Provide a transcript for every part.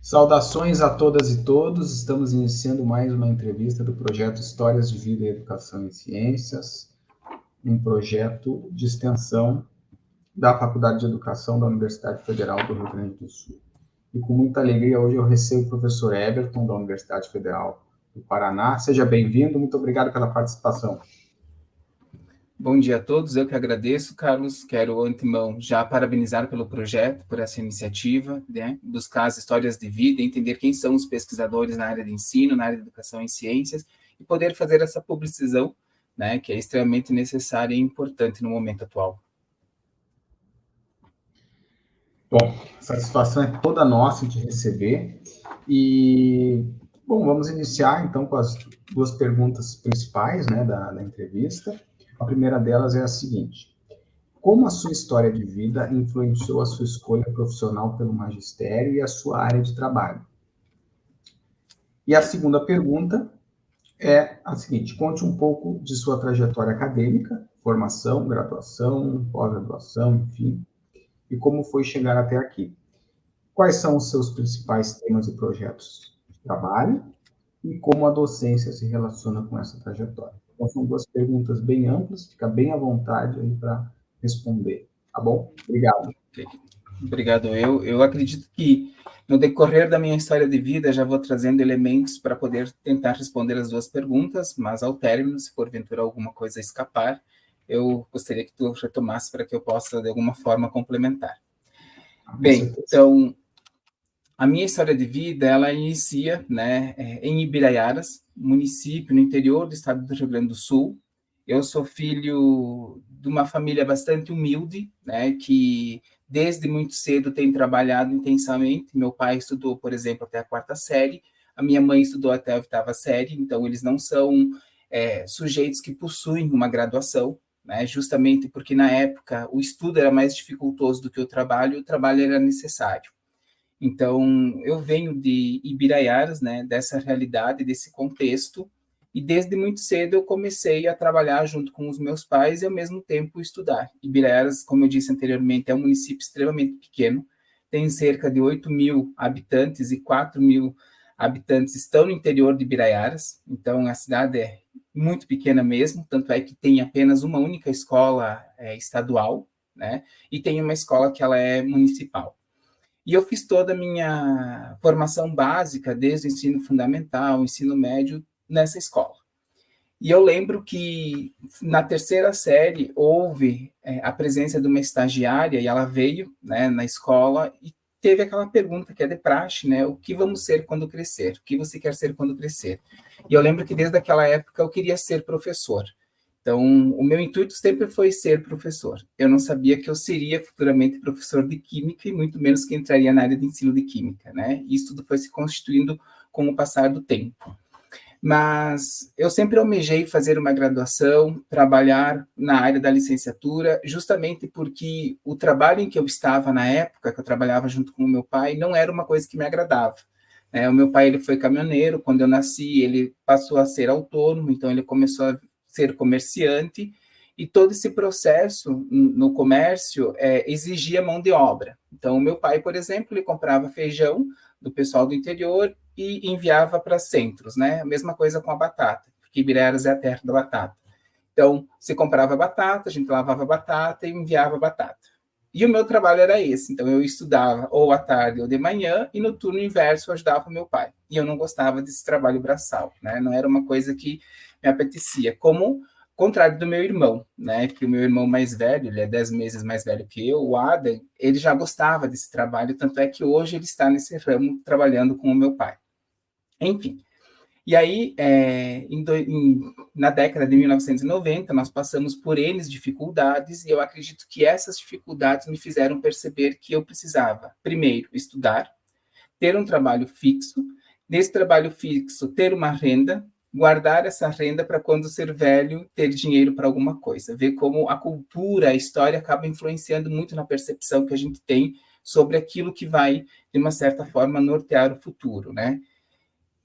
Saudações a todas e todos. Estamos iniciando mais uma entrevista do projeto Histórias de Vida, Educação e Ciências, um projeto de extensão da Faculdade de Educação da Universidade Federal do Rio Grande do Sul. E com muita alegria, hoje eu recebo o professor Eberton, da Universidade Federal do Paraná. Seja bem-vindo, muito obrigado pela participação. Bom dia a todos, eu que agradeço, Carlos. Quero, antemão, já parabenizar pelo projeto, por essa iniciativa, né? Buscar as histórias de vida, entender quem são os pesquisadores na área de ensino, na área de educação e ciências, e poder fazer essa publicização, né, que é extremamente necessária e importante no momento atual. Bom, a satisfação é toda nossa de receber. E, bom, vamos iniciar, então, com as duas perguntas principais, né, da entrevista. A primeira delas é a seguinte: como a sua história de vida influenciou a sua escolha profissional pelo magistério e a sua área de trabalho? E a segunda pergunta é a seguinte: conte um pouco de sua trajetória acadêmica, formação, graduação, pós-graduação, enfim, e como foi chegar até aqui. Quais são os seus principais temas e projetos de trabalho e como a docência se relaciona com essa trajetória? Então, são duas perguntas bem amplas, fica bem à vontade aí para responder, tá bom? Obrigado. Obrigado. Eu acredito que, no decorrer da minha história de vida, já vou trazendo elementos para poder tentar responder as duas perguntas, mas ao término, se porventura alguma coisa escapar, eu gostaria que tu retomasse para que eu possa, de alguma forma, complementar. Bem, então, a minha história de vida, ela inicia, né, em Ibiraiaras, município no interior do estado do Rio Grande do Sul. Eu sou filho de uma família bastante humilde, né, que desde muito cedo tem trabalhado intensamente. Meu pai estudou, por exemplo, até a 4ª série, a minha mãe estudou até a 8ª série, então eles não são sujeitos que possuem uma graduação, né, justamente porque na época o estudo era mais dificultoso do que o trabalho era necessário. Então, eu venho de Ibiraiaras, né, dessa realidade, desse contexto, e desde muito cedo eu comecei a trabalhar junto com os meus pais e, ao mesmo tempo, estudar. Ibiraiaras, como eu disse anteriormente, é um município extremamente pequeno, tem cerca de 8.000 habitantes e 4.000 habitantes estão no interior de Ibiraiaras, então a cidade é muito pequena mesmo, tanto é que tem apenas uma única escola estadual, né, e tem uma escola que ela é municipal. E eu fiz toda a minha formação básica, desde o ensino fundamental, ensino médio, nessa escola. E eu lembro que na 3ª série houve a presença de uma estagiária, e ela veio, né, na escola e teve aquela pergunta que é de praxe, né? O que vamos ser quando crescer? O que você quer ser quando crescer? E eu lembro que desde aquela época eu queria ser professor. Então, o meu intuito sempre foi ser professor. Eu não sabia que eu seria futuramente professor de química e muito menos que entraria na área de ensino de química, né? Isso tudo foi se constituindo com o passar do tempo. Mas eu sempre almejei fazer uma graduação, trabalhar na área da licenciatura, justamente porque o trabalho em que eu estava na época, que eu trabalhava junto com o meu pai, não era uma coisa que me agradava. O meu pai, ele foi caminhoneiro, quando eu nasci ele passou a ser autônomo, então ele começou a ser comerciante, e todo esse processo no comércio exigia mão de obra. Então, o meu pai, por exemplo, ele comprava feijão do pessoal do interior e enviava para centros, né? A mesma coisa com a batata, porque Ibiraiaras é a terra da batata. Então, se comprava batata, a gente lavava a batata e enviava a batata. E o meu trabalho era esse, então eu estudava ou à tarde ou de manhã, e no turno inverso eu ajudava o meu pai. E eu não gostava desse trabalho braçal, né? Não era uma coisa que me apetecia, como contrário do meu irmão, né? Que o meu irmão mais velho, ele é 10 meses mais velho que eu, o Adam, ele já gostava desse trabalho, tanto é que hoje ele está nesse ramo trabalhando com o meu pai. Enfim, e aí, na década de 1990, nós passamos por N dificuldades, e eu acredito que essas dificuldades me fizeram perceber que eu precisava, primeiro, estudar, ter um trabalho fixo, nesse trabalho fixo, ter uma renda, guardar essa renda para quando ser velho, ter dinheiro para alguma coisa. Ver como a cultura, a história acaba influenciando muito na percepção que a gente tem sobre aquilo que vai, de uma certa forma, nortear o futuro, né?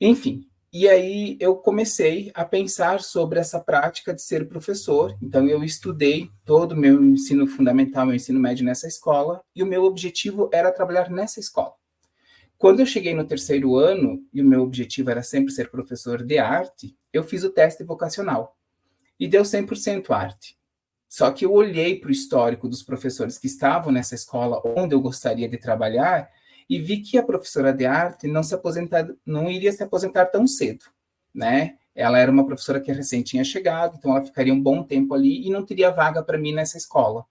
Enfim, e aí eu comecei a pensar sobre essa prática de ser professor. Então, eu estudei todo o meu ensino fundamental, meu ensino médio nessa escola, e o meu objetivo era trabalhar nessa escola. Quando eu cheguei no terceiro ano, e o meu objetivo era sempre ser professor de arte, eu fiz o teste vocacional, e deu 100% arte. Só que eu olhei para o histórico dos professores que estavam nessa escola onde eu gostaria de trabalhar e vi que a professora de arte não iria se aposentar tão cedo, né? Ela era uma professora que recém tinha chegado, então ela ficaria um bom tempo ali e não teria vaga para mim nessa escola.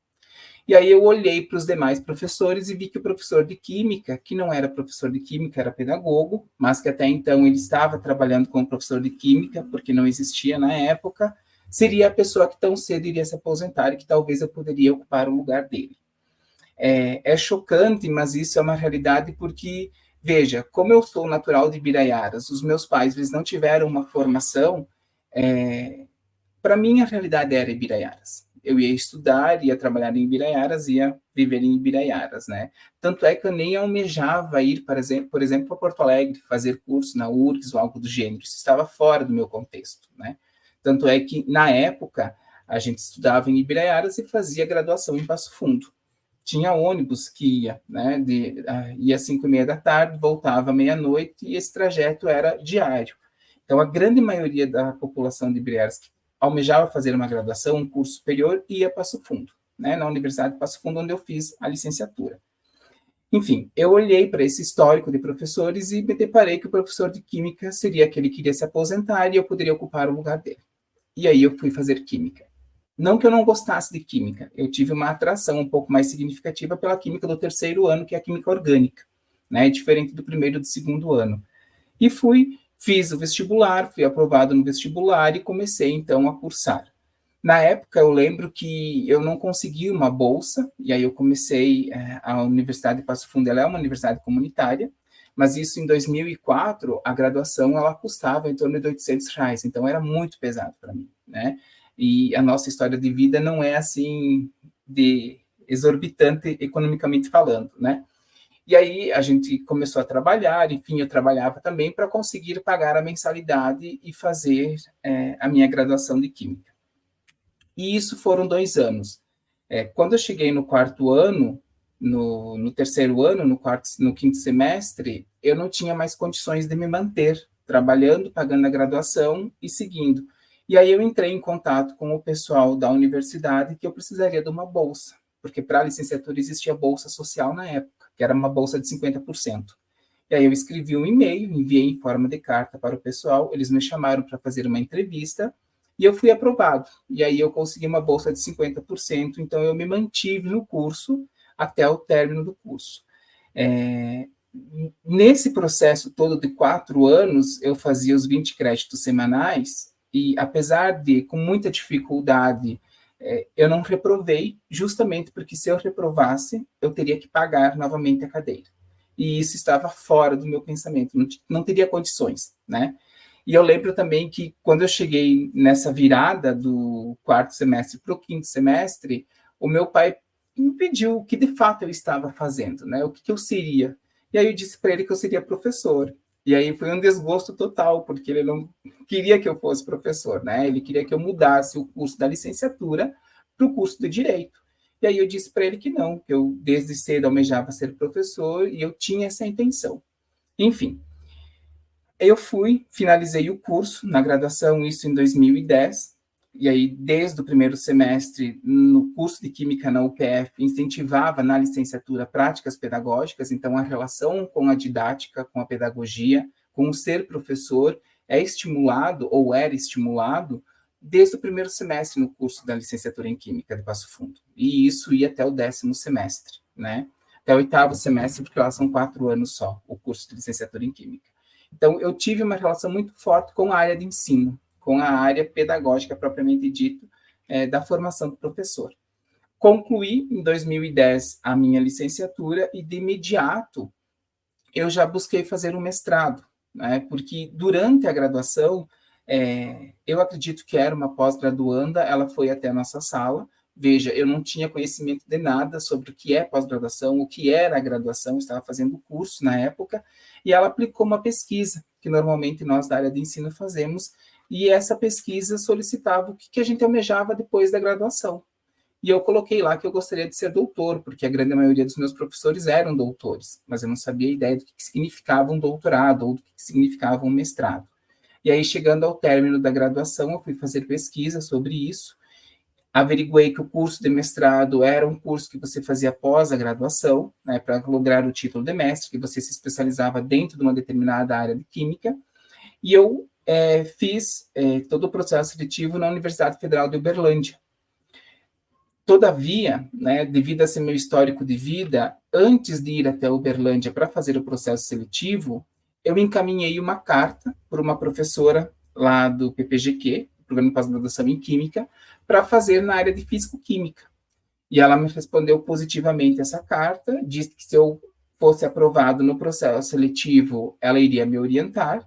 E aí eu olhei para os demais professores e vi que o professor de química, que não era professor de química, era pedagogo, mas que até então ele estava trabalhando como professor de química, porque não existia na época, seria a pessoa que tão cedo iria se aposentar e que talvez eu poderia ocupar o lugar dele. É chocante, mas isso é uma realidade porque, veja, como eu sou natural de Ibiraiaras, os meus pais eles não tiveram uma formação, para mim a realidade era Ibiraiaras. Eu ia estudar, ia trabalhar em Ibiraiaras, ia viver em Ibiraiaras, né? Tanto é que eu nem almejava ir, por exemplo, para Porto Alegre, fazer curso na URGS ou algo do gênero. Isso estava fora do meu contexto, né? Tanto é que, na época, a gente estudava em Ibiraiaras e fazia graduação em Passo Fundo. Tinha ônibus que ia, né? Ia às 5:30 da tarde, voltava à meia-noite, e esse trajeto era diário. Então, a grande maioria da população de Ibiraiaras que almejava fazer uma graduação, um curso superior, ia para Passo Fundo, né? Na Universidade de Passo Fundo, onde eu fiz a licenciatura. Enfim, eu olhei para esse histórico de professores e me deparei que o professor de química seria aquele que iria se aposentar e eu poderia ocupar o lugar dele. E aí eu fui fazer química. Não que eu não gostasse de química, eu tive uma atração um pouco mais significativa pela química do terceiro ano, que é a química orgânica, né? Diferente do primeiro e do segundo ano. E fiz o vestibular, fui aprovado no vestibular e comecei então a cursar. Na época, eu lembro que eu não consegui uma bolsa, e aí eu comecei, a Universidade de Passo Fundo, ela é uma universidade comunitária, mas isso em 2004, a graduação, ela custava em torno de R$ 800, então era muito pesado para mim, né? E a nossa história de vida não é assim, de exorbitante economicamente falando, né? E aí a gente começou a trabalhar, enfim, eu trabalhava também para conseguir pagar a mensalidade e fazer a minha graduação de Química. E isso foram 2 anos. Quando eu cheguei no quarto ano, no terceiro ano, no quinto semestre, eu não tinha mais condições de me manter trabalhando, pagando a graduação e seguindo. E aí eu entrei em contato com o pessoal da universidade que eu precisaria de uma bolsa, porque para a licenciatura existia bolsa social na época, que era uma bolsa de 50%. E aí eu escrevi um e-mail, enviei em forma de carta para o pessoal, eles me chamaram para fazer uma entrevista, e eu fui aprovado. E aí eu consegui uma bolsa de 50%, então eu me mantive no curso até o término do curso. Nesse processo todo de 4 anos, eu fazia os 20 créditos semanais, e apesar de, com muita dificuldade, eu não reprovei, justamente porque se eu reprovasse, eu teria que pagar novamente a cadeira. E isso estava fora do meu pensamento, não teria condições, né? E eu lembro também que quando eu cheguei nessa virada do quarto semestre para o quinto semestre, o meu pai me pediu o que de fato eu estava fazendo, né? O que eu seria. E aí eu disse para ele que eu seria professor. E aí foi um desgosto total, porque ele não queria que eu fosse professor, né? Ele queria que eu mudasse o curso da licenciatura para o curso de Direito. E aí eu disse para ele que não, que eu desde cedo almejava ser professor e eu tinha essa intenção. Enfim, eu finalizei o curso na graduação, isso em 2010, e aí desde o primeiro semestre, no curso de Química na UPF, incentivava na licenciatura práticas pedagógicas, então a relação com a didática, com a pedagogia, com o ser professor, é estimulado, ou era estimulado, desde o primeiro semestre no curso da licenciatura em Química de Passo Fundo, e isso ia até o 10º semestre, né? Até o 8º semestre, porque lá são 4 anos só, o curso de licenciatura em Química. Então, eu tive uma relação muito forte com a área de ensino, com a área pedagógica propriamente dita, da formação do professor. Concluí em 2010 a minha licenciatura e, de imediato, eu já busquei fazer um mestrado, né? Porque durante a graduação, eu acredito que era uma pós-graduanda, ela foi até a nossa sala. Veja, eu não tinha conhecimento de nada sobre o que é pós-graduação, o que era a graduação, estava fazendo o curso na época, e ela aplicou uma pesquisa, que normalmente nós da área de ensino fazemos, e essa pesquisa solicitava o que a gente almejava depois da graduação. E eu coloquei lá que eu gostaria de ser doutor, porque a grande maioria dos meus professores eram doutores, mas eu não sabia a ideia do que significava um doutorado ou do que significava um mestrado. E aí, chegando ao término da graduação, eu fui fazer pesquisa sobre isso, averiguei que o curso de mestrado era um curso que você fazia após a graduação, né, para lograr o título de mestre, que você se especializava dentro de uma determinada área de química, e eu fiz todo o processo seletivo na Universidade Federal de Uberlândia. Todavia, né, devido a esse meu histórico de vida, antes de ir até Uberlândia para fazer o processo seletivo, eu encaminhei uma carta por uma professora lá do PPGQ, Programa de Pós-Graduação em Química, para fazer na área de Físico-Química. E ela me respondeu positivamente essa carta, disse que se eu fosse aprovado no processo seletivo, ela iria me orientar,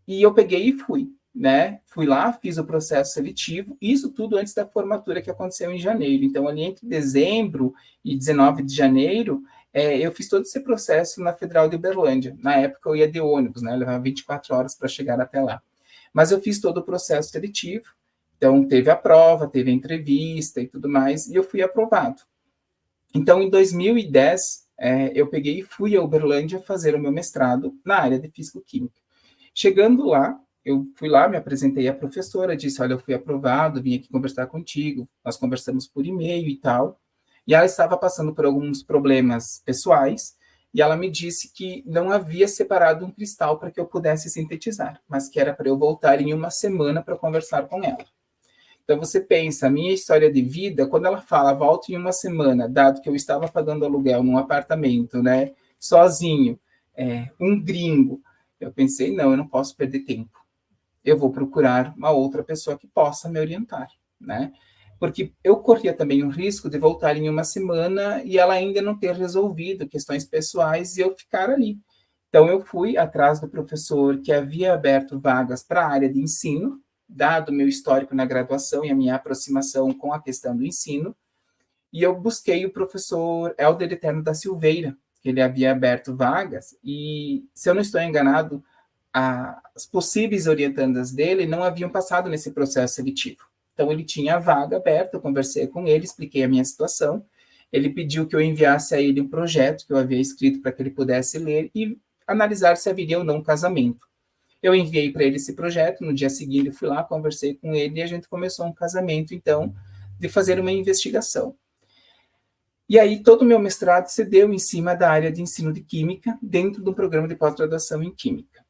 e eu peguei e fui, né? Fui lá, fiz o processo seletivo, isso tudo antes da formatura que aconteceu em janeiro. Então, ali entre dezembro e 19 de janeiro, eu fiz todo esse processo na Federal de Uberlândia. Na época, eu ia de ônibus, né? Levava 24 horas para chegar até lá. Mas eu fiz todo o processo seletivo, então teve a prova, teve a entrevista e tudo mais, e eu fui aprovado. Então, em 2010, eu peguei e fui a Uberlândia fazer o meu mestrado na área de Físico-Química. Chegando lá, eu fui lá, me apresentei à professora, disse, olha, eu fui aprovado, vim aqui conversar contigo, nós conversamos por e-mail e tal, e ela estava passando por alguns problemas pessoais, e ela me disse que não havia separado um cristal para que eu pudesse sintetizar, mas que era para eu voltar em uma semana para conversar com ela. Então, você pensa, a minha história de vida, quando ela fala, volto em uma semana, dado que eu estava pagando aluguel num apartamento, né, sozinho, um gringo, eu pensei, não, eu não posso perder tempo. Eu vou procurar uma outra pessoa que possa me orientar, né? Porque eu corria também o risco de voltar em uma semana e ela ainda não ter resolvido questões pessoais e eu ficar ali. Então, eu fui atrás do professor que havia aberto vagas para a área de ensino, dado o meu histórico na graduação e a minha aproximação com a questão do ensino, e eu busquei o professor Helder Eterno da Silveira, que ele havia aberto vagas, e, se eu não estou enganado, as possíveis orientandas dele não haviam passado nesse processo seletivo. Então, ele tinha a vaga aberta, eu conversei com ele, expliquei a minha situação, ele pediu que eu enviasse a ele um projeto que eu havia escrito para que ele pudesse ler e analisar se haveria ou não um casamento. Eu enviei para ele esse projeto, no dia seguinte eu fui lá, conversei com ele e a gente começou um casamento, então, de fazer uma investigação. E aí, todo o meu mestrado se deu em cima da área de ensino de Química, dentro do programa de pós-graduação em Química.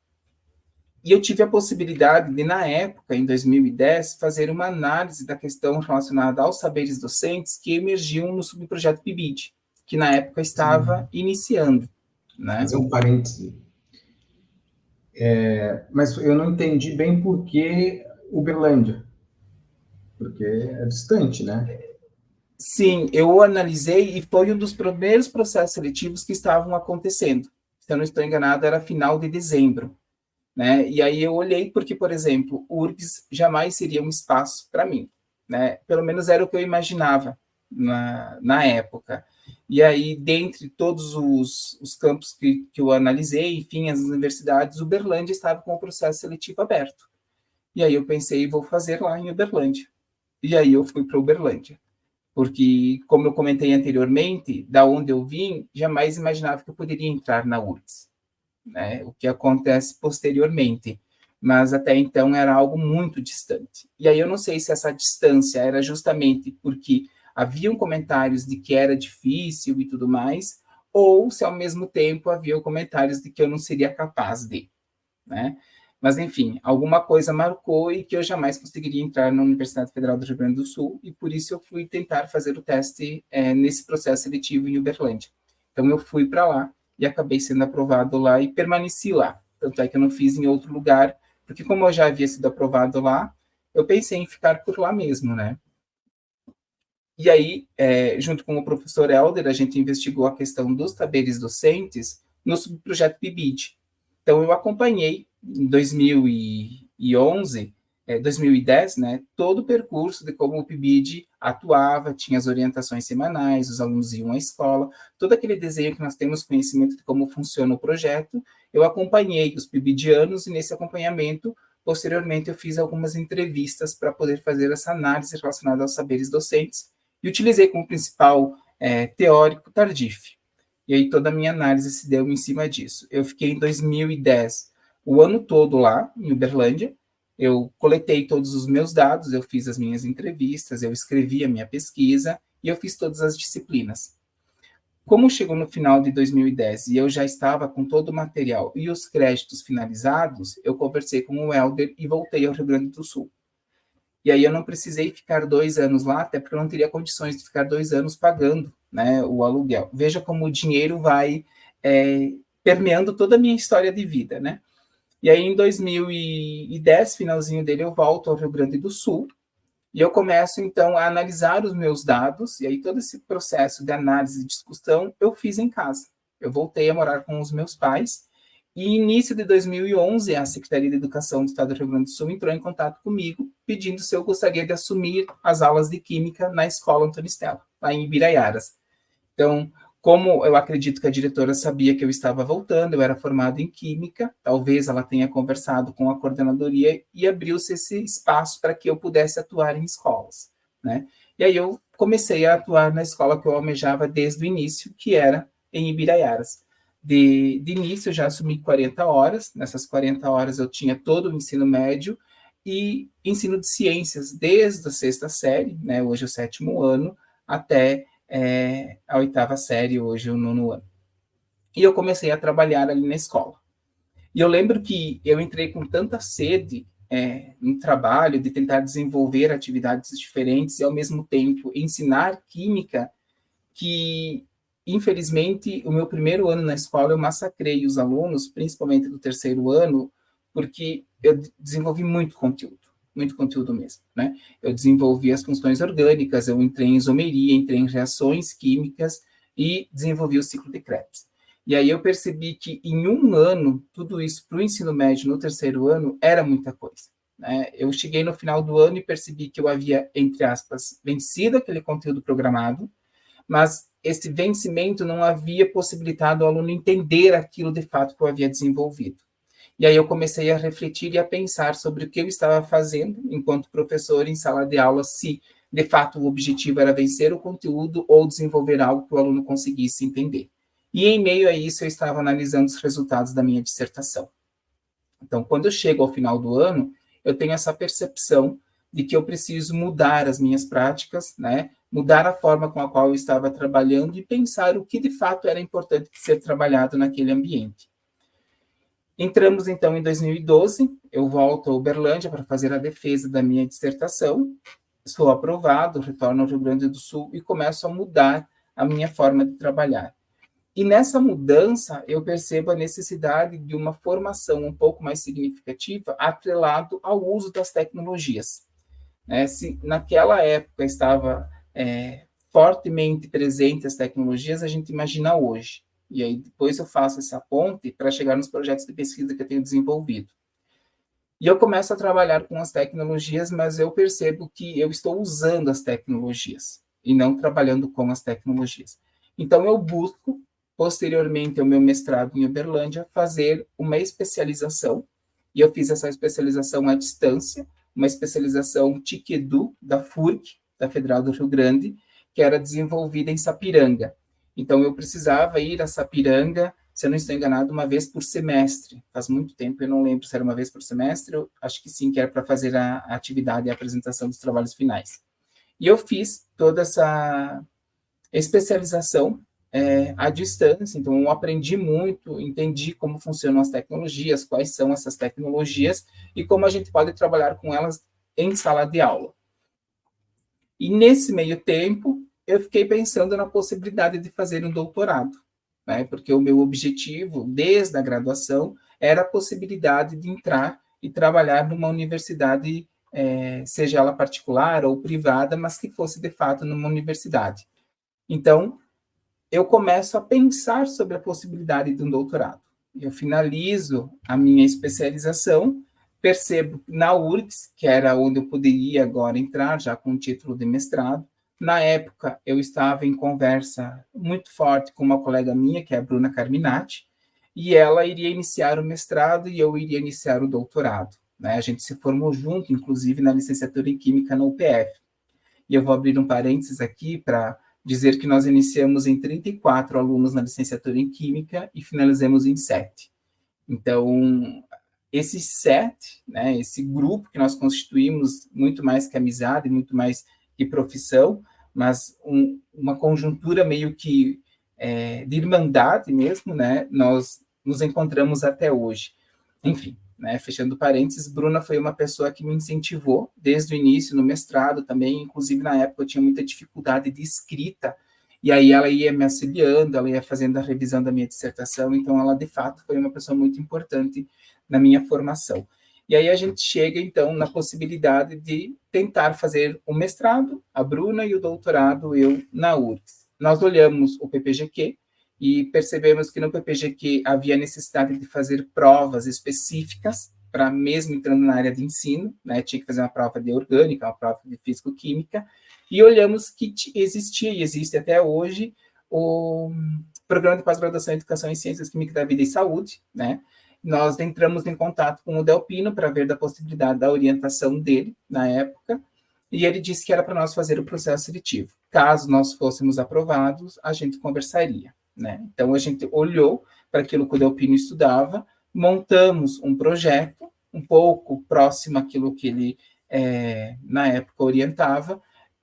E eu tive a possibilidade de, na época, em 2010, fazer uma análise da questão relacionada aos saberes docentes que emergiam no subprojeto PIBID, que na época estava iniciando. Né? Fazer um parêntese. Mas eu não entendi bem por que Uberlândia. Porque é distante, né? Sim, eu analisei e foi um dos primeiros processos seletivos que estavam acontecendo. Se eu não estou enganado, era final de dezembro. Né? E aí eu olhei porque, por exemplo, o URGS jamais seria um espaço para mim. Né? Pelo menos era o que eu imaginava na época. E aí, dentre todos os campos que eu analisei, enfim, as universidades, Uberlândia estava com o processo seletivo aberto. E aí eu pensei, vou fazer lá em Uberlândia. E aí eu fui para Uberlândia. Porque, como eu comentei anteriormente, da onde eu vim, jamais imaginava que eu poderia entrar na URGS. Né, o que acontece posteriormente, mas até então era algo muito distante. E aí eu não sei se essa distância era justamente porque haviam comentários de que era difícil e tudo mais, ou se ao mesmo tempo haviam comentários de que eu não seria capaz de, né? Mas, enfim, alguma coisa marcou e que eu jamais conseguiria entrar na Universidade Federal do Rio Grande do Sul, e por isso eu fui tentar fazer o teste nesse processo seletivo em Uberlândia. Então, eu fui para lá, e acabei sendo aprovado lá e permaneci lá. Tanto é que eu não fiz em outro lugar, porque como eu já havia sido aprovado lá, eu pensei em ficar por lá mesmo, né? E aí, junto com o professor Helder, a gente investigou a questão dos saberes docentes no subprojeto PIBID. Então, eu acompanhei, em 2011, 2010, né, todo o percurso de como o PIBID atuava, tinha as orientações semanais, os alunos iam à escola, todo aquele desenho que nós temos conhecimento de como funciona o projeto, eu acompanhei os PIBIDianos e nesse acompanhamento, posteriormente, eu fiz algumas entrevistas para poder fazer essa análise relacionada aos saberes docentes E utilizei como principal teórico Tardif. E aí toda a minha análise se deu em cima disso. Eu fiquei em 2010 o ano todo lá, em Uberlândia. Eu coletei todos os meus dados, eu fiz as minhas entrevistas, eu escrevi a minha pesquisa e eu fiz todas as disciplinas. Como chegou no final de 2010 e eu já estava com todo o material e os créditos finalizados, eu conversei com o Helder e voltei ao Rio Grande do Sul. E aí eu não precisei ficar 2 anos lá, até porque eu não teria condições de ficar 2 anos pagando, né, o aluguel. Veja como o dinheiro vai permeando toda a minha história de vida, né? E aí em 2010, finalzinho dele, eu volto ao Rio Grande do Sul, e eu começo, então, a analisar os meus dados, e aí todo esse processo de análise e discussão eu fiz em casa. Eu voltei a morar com os meus pais, e início de 2011, a Secretaria de Educação do Estado do Rio Grande do Sul entrou em contato comigo, pedindo se eu gostaria de assumir as aulas de Química na Escola Antônio Stella, lá em Ibiraiaras. Então, como eu acredito que a diretora sabia que eu estava voltando, eu era formado em Química, talvez ela tenha conversado com a coordenadoria e abriu-se esse espaço para que eu pudesse atuar em escolas, né? E aí eu comecei a atuar na escola que eu almejava desde o início, que era em Ibiraiaras. De início, eu já assumi 40 horas, nessas 40 horas eu tinha todo o ensino médio e ensino de ciências, desde a 6ª série, né, hoje é o 7º ano, até a 8ª série, hoje o 9º ano. E eu comecei a trabalhar ali na escola. E eu lembro que eu entrei com tanta sede no trabalho, de tentar desenvolver atividades diferentes e, ao mesmo tempo, ensinar química, que, infelizmente, o meu primeiro ano na escola eu massacrei os alunos, principalmente do 3º ano, porque eu desenvolvi muito conteúdo mesmo, né? Eu desenvolvi as funções orgânicas, eu entrei em isomeria, entrei em reações químicas e desenvolvi o ciclo de Krebs. E aí eu percebi que em um ano, tudo isso para o ensino médio no 3º ano era muita coisa, né? Eu cheguei no final do ano e percebi que eu havia, entre aspas, vencido aquele conteúdo programado, mas esse vencimento não havia possibilitado ao aluno entender aquilo de fato que eu havia desenvolvido. E aí eu comecei a refletir e a pensar sobre o que eu estava fazendo enquanto professor em sala de aula, se de fato o objetivo era vencer o conteúdo ou desenvolver algo que o aluno conseguisse entender. E em meio a isso eu estava analisando os resultados da minha dissertação. Então, quando eu chego ao final do ano, eu tenho essa percepção de que eu preciso mudar as minhas práticas, né? Mudar a forma com a qual eu estava trabalhando e pensar o que de fato era importante ser trabalhado naquele ambiente. Entramos, então, em 2012, eu volto a Uberlândia para fazer a defesa da minha dissertação, sou aprovado, retorno ao Rio Grande do Sul e começo a mudar a minha forma de trabalhar. E nessa mudança, eu percebo a necessidade de uma formação um pouco mais significativa atrelado ao uso das tecnologias. Se naquela época estava fortemente presente as tecnologias, a gente imagina hoje. E aí depois eu faço essa ponte para chegar nos projetos de pesquisa que eu tenho desenvolvido. E eu começo a trabalhar com as tecnologias, mas eu percebo que eu estou usando as tecnologias e não trabalhando com as tecnologias. Então eu busco, posteriormente ao meu mestrado em Uberlândia, fazer uma especialização, e eu fiz essa especialização à distância, uma especialização TIC-EDU da FURC, da Federal do Rio Grande, que era desenvolvida em Sapiranga. Então, eu precisava ir a Sapiranga, se eu não estou enganado, uma vez por semestre. Faz muito tempo, eu não lembro se era uma vez por semestre, eu acho que sim, que era para fazer a atividade e a apresentação dos trabalhos finais. E eu fiz toda essa especialização à distância, então eu aprendi muito, entendi como funcionam as tecnologias, quais são essas tecnologias e como a gente pode trabalhar com elas em sala de aula. E nesse meio tempo, eu fiquei pensando na possibilidade de fazer um doutorado, né? Porque o meu objetivo, desde a graduação, era a possibilidade de entrar e trabalhar numa universidade, seja ela particular ou privada, mas que fosse, de fato, numa universidade. Então, eu começo a pensar sobre a possibilidade de um doutorado. Eu finalizo a minha especialização, percebo na URGS, que era onde eu poderia agora entrar, já com o título de mestrado. Na época, eu estava em conversa muito forte com uma colega minha, que é a Bruna Carminati, e ela iria iniciar o mestrado e eu iria iniciar o doutorado, né? A gente se formou junto, inclusive, na licenciatura em Química na UPF. e eu vou abrir um parênteses aqui para dizer que nós iniciamos em 34 alunos na licenciatura em Química e finalizamos em 7. Então, esses 7, né, esse grupo que nós constituímos, muito mais que amizade, muito mais que profissão, mas uma conjuntura meio que de irmandade mesmo, né, nós nos encontramos até hoje. Enfim, né, fechando parênteses, Bruna foi uma pessoa que me incentivou desde o início, no mestrado também, inclusive na época eu tinha muita dificuldade de escrita, e aí ela ia me auxiliando, ela ia fazendo a revisão da minha dissertação, então ela de fato foi uma pessoa muito importante na minha formação. E aí a gente chega então na possibilidade de tentar fazer o mestrado, a Bruna, e o doutorado, eu, na URGS. Nós olhamos o PPGQ e percebemos que no PPGQ havia necessidade de fazer provas específicas para mesmo entrando na área de ensino, né, tinha que fazer uma prova de orgânica, uma prova de físico-química, e olhamos que existia e existe até hoje o Programa de Pós-Graduação em Educação em Ciências Químicas da Vida e Saúde, né? Nós entramos em contato com o Delpino para ver da possibilidade da orientação dele na época, e ele disse que era para nós fazer o processo seletivo. Caso nós fôssemos aprovados, a gente conversaria, né? Então a gente olhou para aquilo que o Delpino estudava, montamos um projeto um pouco próximo àquilo que ele na época orientava,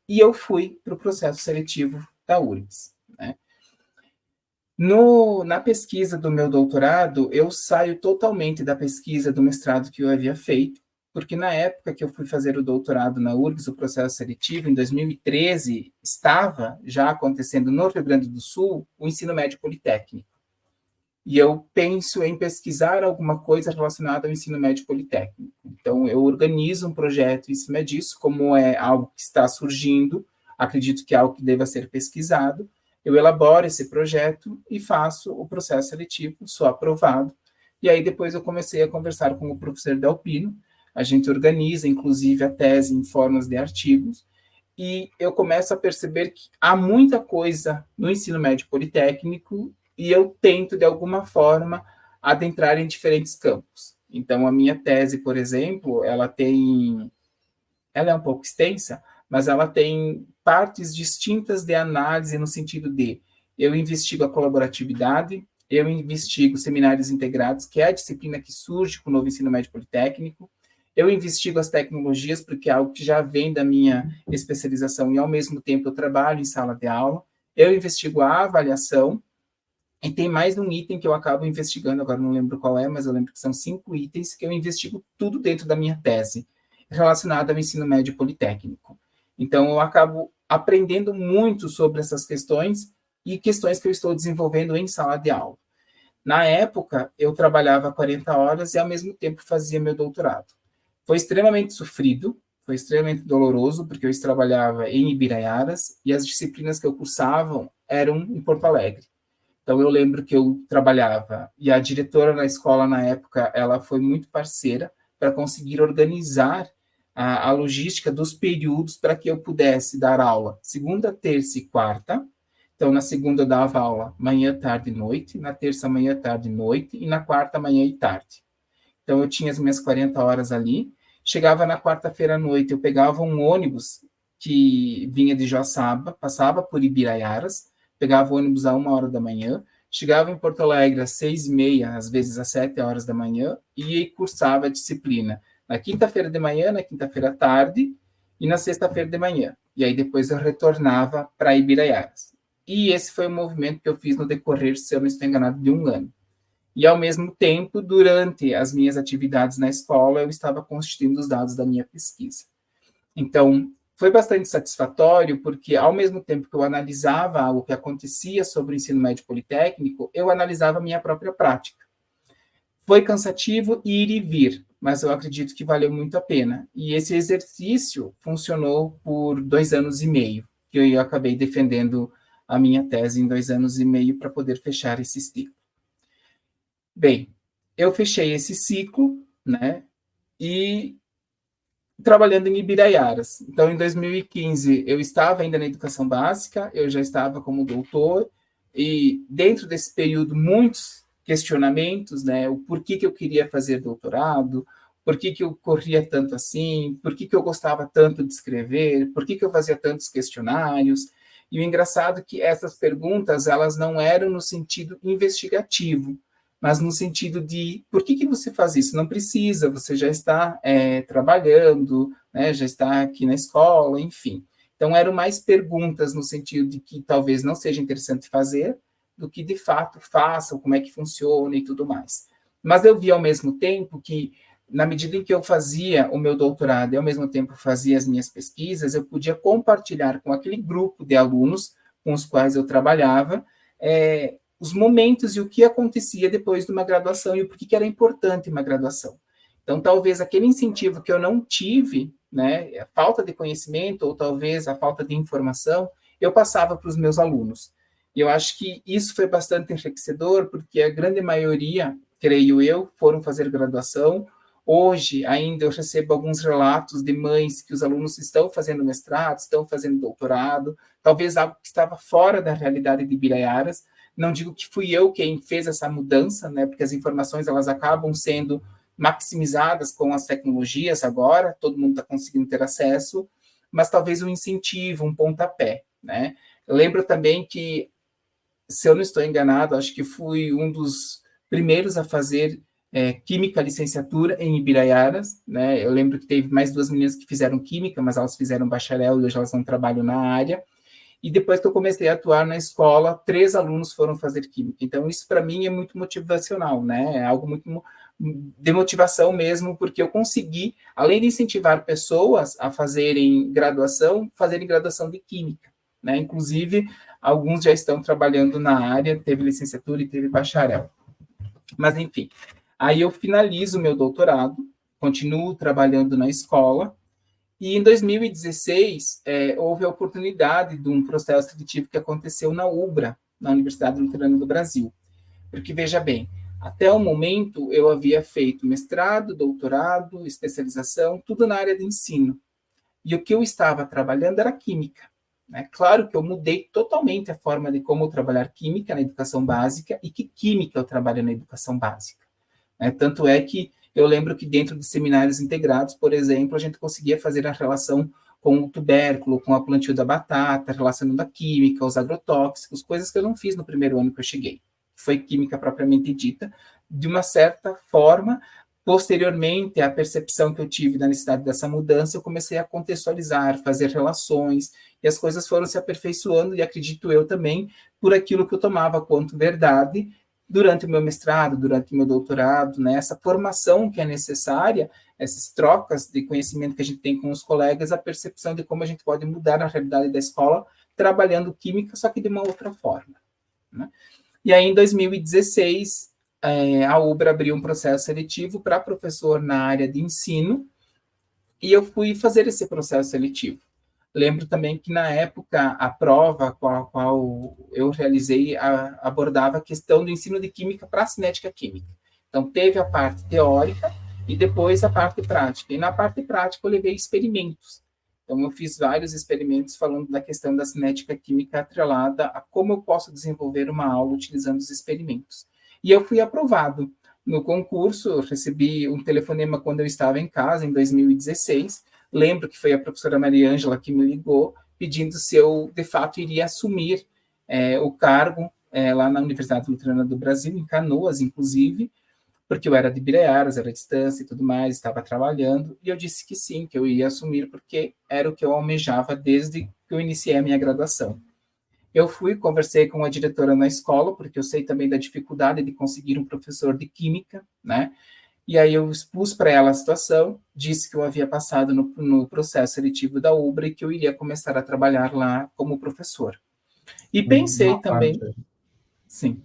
e eu fui para o processo seletivo da URGS, né? Na pesquisa do meu doutorado, eu saio totalmente da pesquisa do mestrado que eu havia feito, porque na época que eu fui fazer o doutorado na URGS, o processo seletivo, em 2013, estava já acontecendo no Rio Grande do Sul o ensino médio politécnico. E eu penso em pesquisar alguma coisa relacionada ao ensino médio politécnico. Então, eu organizo um projeto em cima disso, como é algo que está surgindo, acredito que é algo que deva ser pesquisado, eu elaboro esse projeto e faço o processo seletivo, sou aprovado, e aí depois eu comecei a conversar com o professor Delpino, a gente organiza, inclusive, a tese em formas de artigos, e eu começo a perceber que há muita coisa no ensino médio politécnico e eu tento, de alguma forma, adentrar em diferentes campos. Então, a minha tese, por exemplo, ela é um pouco extensa, mas ela tem partes distintas de análise no sentido de eu investigo a colaboratividade, eu investigo seminários integrados, que é a disciplina que surge com o novo ensino médio politécnico, eu investigo as tecnologias, porque é algo que já vem da minha especialização, e ao mesmo tempo eu trabalho em sala de aula, eu investigo a avaliação, e tem mais um item que eu acabo investigando, agora não lembro qual é, mas eu lembro que são 5 itens que eu investigo tudo dentro da minha tese, relacionado ao ensino médio politécnico. Então, eu acabo aprendendo muito sobre essas questões e questões que eu estou desenvolvendo em sala de aula. Na época, eu trabalhava 40 horas e, ao mesmo tempo, fazia meu doutorado. Foi extremamente sofrido, foi extremamente doloroso, porque eu trabalhava em Ibiraiaras e as disciplinas que eu cursava eram em Porto Alegre. Então, eu lembro que eu trabalhava, e a diretora da escola, na época, ela foi muito parceira para conseguir organizar a logística dos períodos para que eu pudesse dar aula segunda, terça e quarta. Então, na segunda eu dava aula manhã, tarde e noite, na terça, manhã, tarde e noite, e na quarta, manhã e tarde. Então, eu tinha as minhas 40 horas ali. Chegava na quarta-feira à noite, eu pegava um ônibus que vinha de Joaçaba, passava por Ibiraiaras, pegava o ônibus a 1h da manhã, chegava em Porto Alegre às 6h30, às vezes às 7h da manhã, e cursava a disciplina na quinta-feira de manhã, na quinta-feira à tarde e na sexta-feira de manhã. E aí depois eu retornava para Ibiraiaras. E esse foi o movimento que eu fiz no decorrer, se eu não estou enganado, de 1 ano. E, ao mesmo tempo, durante as minhas atividades na escola, eu estava constituindo os dados da minha pesquisa. Então, foi bastante satisfatório, porque, ao mesmo tempo que eu analisava algo que acontecia sobre o ensino médio politécnico, eu analisava a minha própria prática. Foi cansativo ir e vir, mas eu acredito que valeu muito a pena. E esse exercício funcionou por 2 anos e meio, que eu acabei defendendo a minha tese em 2 anos e meio para poder fechar esse ciclo. Bem, eu fechei esse ciclo, né, e trabalhando em Ibiraiaras. Então, em 2015, eu estava ainda na educação básica, eu já estava como doutor, e dentro desse período, muitos questionamentos, né, o porquê que eu queria fazer doutorado, por que eu corria tanto assim, por que eu gostava tanto de escrever, por que eu fazia tantos questionários. E o engraçado é que essas perguntas, elas não eram no sentido investigativo, mas no sentido de, por que você faz isso? Não precisa, você já está trabalhando, né, já está aqui na escola, enfim. Então, eram mais perguntas no sentido de que talvez não seja interessante fazer, do que, de fato, façam, como é que funciona e tudo mais. Mas eu vi, ao mesmo tempo, que, na medida em que eu fazia o meu doutorado e, ao mesmo tempo, fazia as minhas pesquisas, eu podia compartilhar com aquele grupo de alunos com os quais eu trabalhava os momentos e o que acontecia depois de uma graduação e o porquê que era importante uma graduação. Então, talvez aquele incentivo que eu não tive, né, a falta de conhecimento ou talvez a falta de informação, eu passava para os meus alunos. E eu acho que isso foi bastante enriquecedor, porque a grande maioria, creio eu, foram fazer graduação. Hoje, ainda, eu recebo alguns relatos de mães que os alunos estão fazendo mestrado, estão fazendo doutorado, talvez algo que estava fora da realidade de Ibiraiaras. Não digo que fui eu quem fez essa mudança, né, porque as informações elas acabam sendo maximizadas com as tecnologias agora, todo mundo está conseguindo ter acesso, mas talvez um incentivo, um pontapé, né? Eu lembro também que, se eu não estou enganado, acho que fui um dos primeiros a fazer Química licenciatura em Ibiraiaras, né? Eu lembro que teve mais 2 meninas que fizeram Química, mas elas fizeram bacharel e hoje elas não trabalham na área. E depois que eu comecei a atuar na escola, 3 alunos foram fazer Química. Então, isso para mim é muito motivacional, né? É algo muito de motivação mesmo, porque eu consegui, além de incentivar pessoas a fazerem graduação de Química, né? Inclusive, alguns já estão trabalhando na área, teve licenciatura e teve bacharel. Mas, enfim, aí eu finalizo meu doutorado, continuo trabalhando na escola, e em 2016 houve a oportunidade de um processo seletivo que aconteceu na UBRA, na Universidade Luterana do Brasil. Porque, veja bem, até o momento eu havia feito mestrado, doutorado, especialização, tudo na área de ensino. E o que eu estava trabalhando era química. Né? Claro que eu mudei totalmente a forma de como eu trabalhar química na educação básica e que química eu trabalho na educação básica. Né? Tanto é que eu lembro que dentro de seminários integrados, por exemplo, a gente conseguia fazer a relação com o tubérculo, com a plantio da batata, relacionando a química, os agrotóxicos, coisas que eu não fiz no primeiro ano que eu cheguei. Foi química propriamente dita, de uma certa forma. Posteriormente, a percepção que eu tive da necessidade dessa mudança, eu comecei a contextualizar, fazer relações, e as coisas foram se aperfeiçoando, e acredito eu também, por aquilo que eu tomava quanto verdade, durante o meu mestrado, durante o meu doutorado, né, essa formação que é necessária, essas trocas de conhecimento que a gente tem com os colegas, a percepção de como a gente pode mudar a realidade da escola, trabalhando química, só que de uma outra forma. Né? E aí, em 2016, a UBRA abriu um processo seletivo para professor na área de ensino, e eu fui fazer esse processo seletivo. Lembro também que, na época, a prova com a qual eu realizei abordava a questão do ensino de química para a cinética química. Então, teve a parte teórica e depois a parte prática. E na parte prática eu levei experimentos. Então, eu fiz vários experimentos falando da questão da cinética química atrelada a como eu posso desenvolver uma aula utilizando os experimentos. E eu fui aprovado. No concurso, eu recebi um telefonema quando eu estava em casa, em 2016. Lembro que foi a professora Maria Ângela que me ligou, pedindo se eu, de fato, iria assumir o cargo lá na Universidade Luterana do Brasil, em Canoas, inclusive, porque eu era de Ibiraiaras, era distância e tudo mais, estava trabalhando, e eu disse que sim, que eu iria assumir, porque era o que eu almejava desde que eu iniciei a minha graduação. Eu fui, conversei com a diretora na escola, porque eu sei também da dificuldade de conseguir um professor de química, né? E aí eu expus para ela a situação, disse que eu havia passado no processo seletivo da UBRA e que eu iria começar a trabalhar lá como professor. E pensei também... Sim.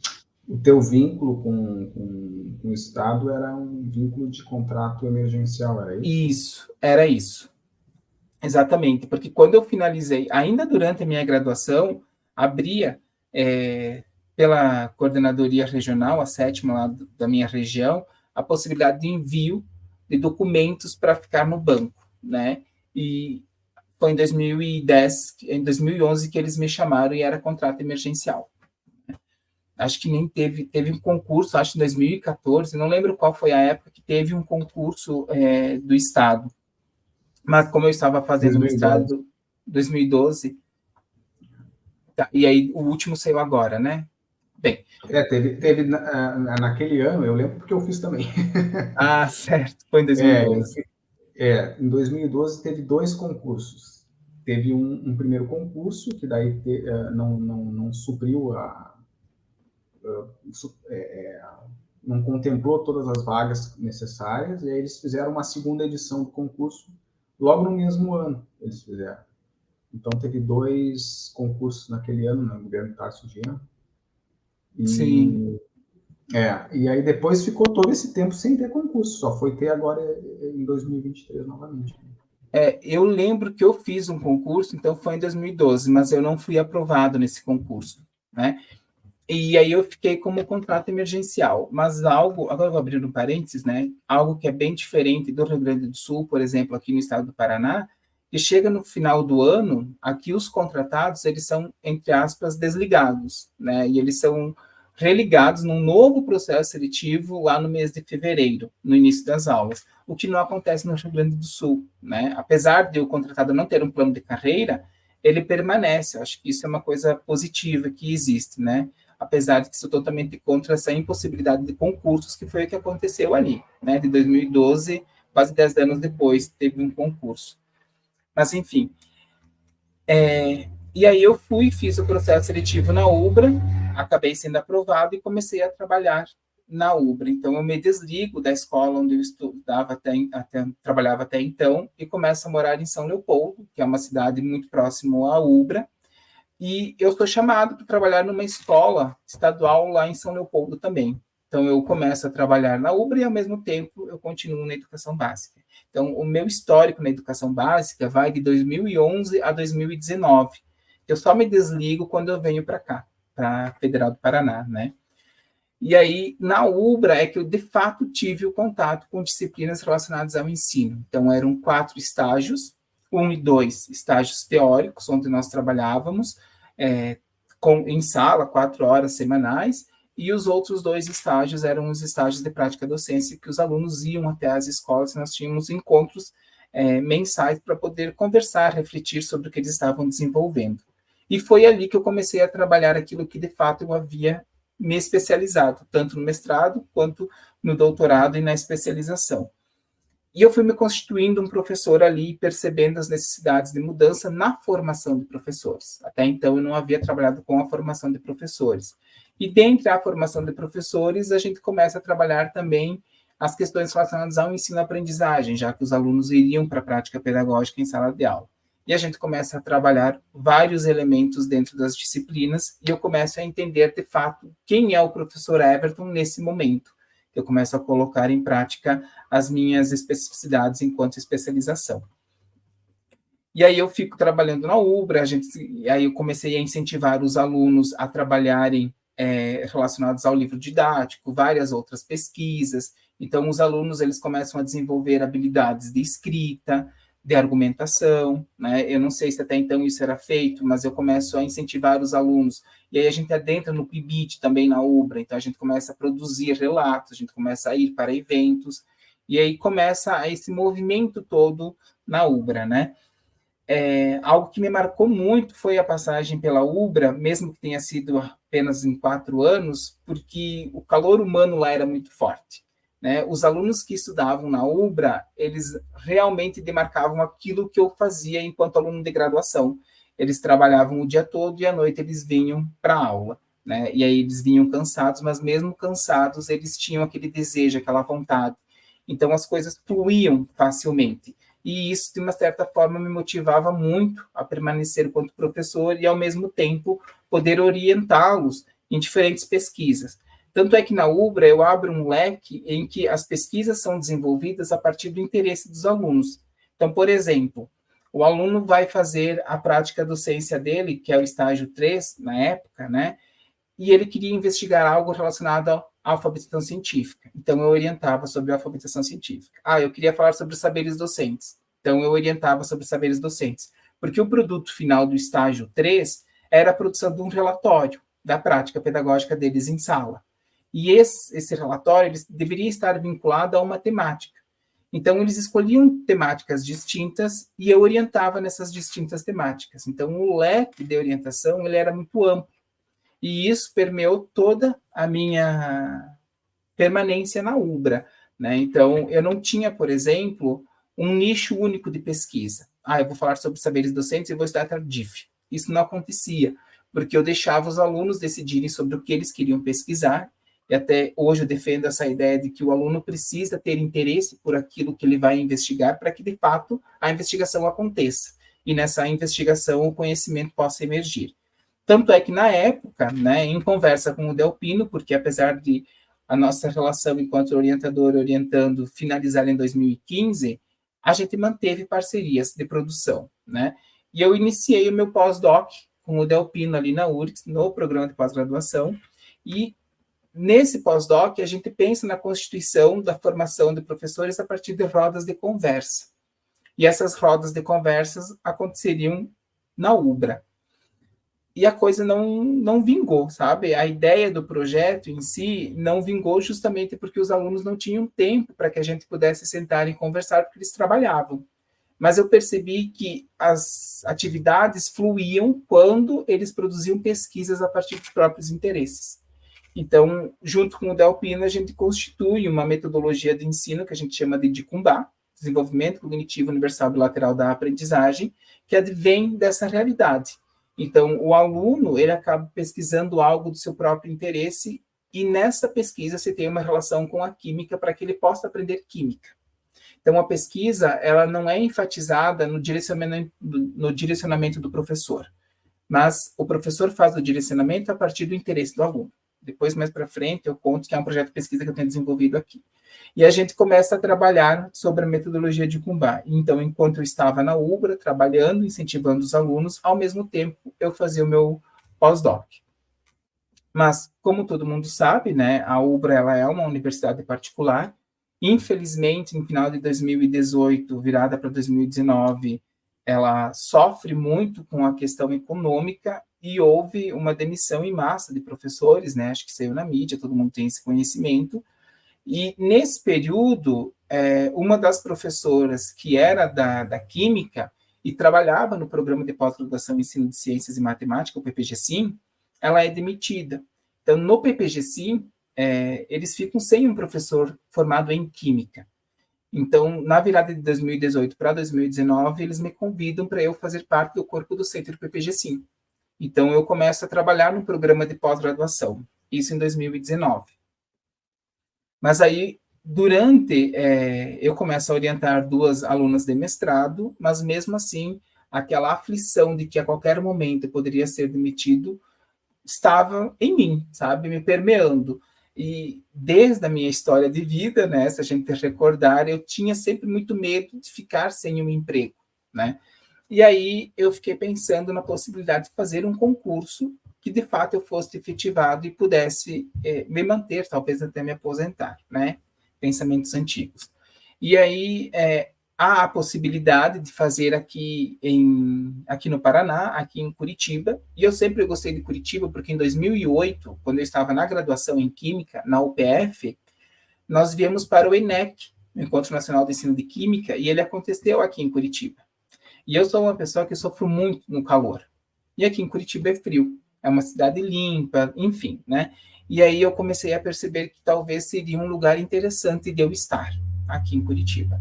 O teu vínculo com o Estado era um vínculo de contrato emergencial, era isso? Isso, era isso. Exatamente, porque quando eu finalizei, ainda durante a minha graduação, abria pela coordenadoria regional, a 7ª lá da minha região, a possibilidade de envio de documentos para ficar no banco, né? E foi em 2010, em 2011 que eles me chamaram e era contrato emergencial. acho que nem teve um concurso, acho que em 2014, não lembro qual foi a época que teve um concurso do Estado. Mas como eu estava fazendo 2012. mestrado 2012, tá, e aí o último saiu agora, né? Bem. Teve naquele ano, eu lembro porque eu fiz também. Ah, certo, foi em 2012. Em 2012 teve 2 concursos. Teve um primeiro concurso, que daí não supriu não contemplou todas as vagas necessárias, e aí eles fizeram uma segunda edição do concurso, logo no mesmo ano eles fizeram. Então teve 2 concursos naquele ano, no governo Tarso Genro. Sim. E aí depois ficou todo esse tempo sem ter concurso, só foi ter agora em 2023 novamente. Eu lembro que eu fiz um concurso, então foi em 2012, mas eu não fui aprovado nesse concurso, né? E aí eu fiquei como contrato emergencial, mas algo, agora eu vou abrir um parênteses, né? Algo que é bem diferente do Rio Grande do Sul, por exemplo, aqui no estado do Paraná, que chega no final do ano, aqui os contratados, eles são, entre aspas, desligados, né? E eles são religados num novo processo seletivo lá no mês de fevereiro, no início das aulas, o que não acontece no Rio Grande do Sul, né? Apesar de o contratado não ter um plano de carreira, ele permanece. Eu acho que isso é uma coisa positiva que existe, né? Apesar de que sou totalmente contra essa impossibilidade de concursos, que foi o que aconteceu ali, né? De 2012, quase 10 anos depois, teve um concurso. Mas, enfim. E aí eu fiz o processo seletivo na Ubra, acabei sendo aprovado e comecei a trabalhar na Ubra. Então, eu me desligo da escola onde eu estudava trabalhava até então e começo a morar em São Leopoldo, que é uma cidade muito próxima à Ubra, e eu sou chamado para trabalhar numa escola estadual lá em São Leopoldo também. Então, eu começo a trabalhar na Ubra e, ao mesmo tempo, eu continuo na educação básica. Então, o meu histórico na educação básica vai de 2011 a 2019. Eu só me desligo quando eu venho para cá, para a Federal do Paraná, né? E aí, na Ubra, é que eu, de fato, tive o contato com disciplinas relacionadas ao ensino. Então, eram 4 estágios, 1 e 2 estágios teóricos, onde nós trabalhávamos em sala, 4 horas semanais, e os outros 2 estágios eram os estágios de prática docência, que os alunos iam até as escolas, e nós tínhamos encontros mensais para poder conversar, refletir sobre o que eles estavam desenvolvendo. E foi ali que eu comecei a trabalhar aquilo que, de fato, eu havia me especializado, tanto no mestrado quanto no doutorado e na especialização. E eu fui me constituindo um professor ali, percebendo as necessidades de mudança na formação de professores. Até então, eu não havia trabalhado com a formação de professores. E dentre a formação de professores, a gente começa a trabalhar também as questões relacionadas ao ensino-aprendizagem, já que os alunos iriam para a prática pedagógica em sala de aula. E a gente começa a trabalhar vários elementos dentro das disciplinas e eu começo a entender, de fato, quem é o professor Everton nesse momento. Eu começo a colocar em prática as minhas especificidades enquanto especialização. E aí eu fico trabalhando na Ubra, aí eu comecei a incentivar os alunos a trabalharem relacionados ao livro didático, várias outras pesquisas. Então, os alunos eles começam a desenvolver habilidades de escrita, de argumentação, né? Eu não sei se até então isso era feito, mas eu começo a incentivar os alunos. E aí a gente adentra no PIBIT também na Ubra, então a gente começa a produzir relatos, a gente começa a ir para eventos, e aí começa esse movimento todo na Ubra, né? Algo que me marcou muito foi a passagem pela Ubra, mesmo que tenha sido apenas em 4 anos, porque o calor humano lá era muito forte. Né? Os alunos que estudavam na Ubra, eles realmente demarcavam aquilo que eu fazia enquanto aluno de graduação. Eles trabalhavam o dia todo e à noite eles vinham para a aula. Né? E aí eles vinham cansados, mas mesmo cansados, eles tinham aquele desejo, aquela vontade. Então as coisas fluíam facilmente. E isso, de uma certa forma, me motivava muito a permanecer enquanto professor e, ao mesmo tempo, poder orientá-los em diferentes pesquisas. Tanto é que na Ubra eu abro um leque em que as pesquisas são desenvolvidas a partir do interesse dos alunos. Então, por exemplo, o aluno vai fazer a prática docência dele, que é o estágio 3, na época, né? E ele queria investigar algo relacionado à alfabetização científica. Então, eu orientava sobre a alfabetização científica. Eu queria falar sobre os saberes docentes. Então, eu orientava sobre os saberes docentes. Porque o produto final do estágio 3 era a produção de um relatório. da prática pedagógica deles em sala. E esse relatório deveria estar vinculado a uma temática. Então, eles escolhiam temáticas distintas e eu orientava nessas distintas temáticas. Então, o leque de orientação ele era muito amplo. E isso permeou toda a minha permanência na UBRA. Né? Então, eu não tinha, por exemplo, um nicho único de pesquisa. Eu vou falar sobre saberes docentes e vou estudar DIF. Isso não acontecia, porque eu deixava os alunos decidirem sobre o que eles queriam pesquisar, e até hoje eu defendo essa ideia de que o aluno precisa ter interesse por aquilo que ele vai investigar para que, de fato, a investigação aconteça, e nessa investigação o conhecimento possa emergir. Tanto é que, na época, né, em conversa com o Delpino, porque apesar de a nossa relação enquanto orientador orientando finalizar em 2015, a gente manteve parcerias de produção, né? E eu iniciei o meu pós-doc com o Delpino ali na URGS, no programa de pós-graduação, e nesse pós-doc a gente pensa na constituição da formação de professores a partir de rodas de conversa. E essas rodas de conversas aconteceriam na UBRA. E a coisa não vingou, sabe? A ideia do projeto em si não vingou justamente porque os alunos não tinham tempo para que a gente pudesse sentar e conversar, porque eles trabalhavam. Mas eu percebi que as atividades fluíam quando eles produziam pesquisas a partir dos próprios interesses. Então, junto com o Delpino, a gente constitui uma metodologia de ensino que a gente chama de DICUMBA, Desenvolvimento Cognitivo Universal Bilateral da Aprendizagem, que advém dessa realidade. Então, o aluno, ele acaba pesquisando algo do seu próprio interesse e nessa pesquisa você tem uma relação com a química para que ele possa aprender química. Então, a pesquisa, ela não é enfatizada no direcionamento do professor, mas o professor faz o direcionamento a partir do interesse do aluno. Depois, mais para frente, eu conto que é um projeto de pesquisa que eu tenho desenvolvido aqui. E a gente começa a trabalhar sobre a metodologia de Kumbá. Então, enquanto eu estava na UBRA, trabalhando, incentivando os alunos, ao mesmo tempo, eu fazia o meu pós-doc. Mas, como todo mundo sabe, né, a UBRA ela é uma universidade particular. Infelizmente, no final de 2018, virada para 2019, ela sofre muito com a questão econômica e houve uma demissão em massa de professores, né? Acho que saiu na mídia, todo mundo tem esse conhecimento. E nesse período, uma das professoras que era da Química e trabalhava no programa de pós-graduação em Ensino de Ciências e Matemática, o PPG-SIM, ela é demitida. Então, no PPG-SIM, eles ficam sem um professor formado em Química. Então, na virada de 2018 para 2019, eles me convidam para eu fazer parte do corpo docente do PPG-SIM. Então, eu começo a trabalhar no programa de pós-graduação, isso em 2019. Mas aí, eu começo a orientar 2 alunas de mestrado, mas mesmo assim, aquela aflição de que a qualquer momento eu poderia ser demitido estava em mim, sabe, me permeando. E desde a minha história de vida, né, se a gente recordar, eu tinha sempre muito medo de ficar sem um emprego, né? E aí eu fiquei pensando na possibilidade de fazer um concurso que de fato eu fosse efetivado e pudesse me manter, talvez até me aposentar, né? Pensamentos antigos. E aí há a possibilidade de fazer aqui no Paraná, aqui em Curitiba, e eu sempre gostei de Curitiba porque em 2008, quando eu estava na graduação em Química, na UPF, nós viemos para o ENEC, o Encontro Nacional de Ensino de Química, e ele aconteceu aqui em Curitiba. E eu sou uma pessoa que sofro muito no calor. E aqui em Curitiba é frio. É uma cidade limpa, enfim, né? E aí eu comecei a perceber que talvez seria um lugar interessante de eu estar aqui em Curitiba.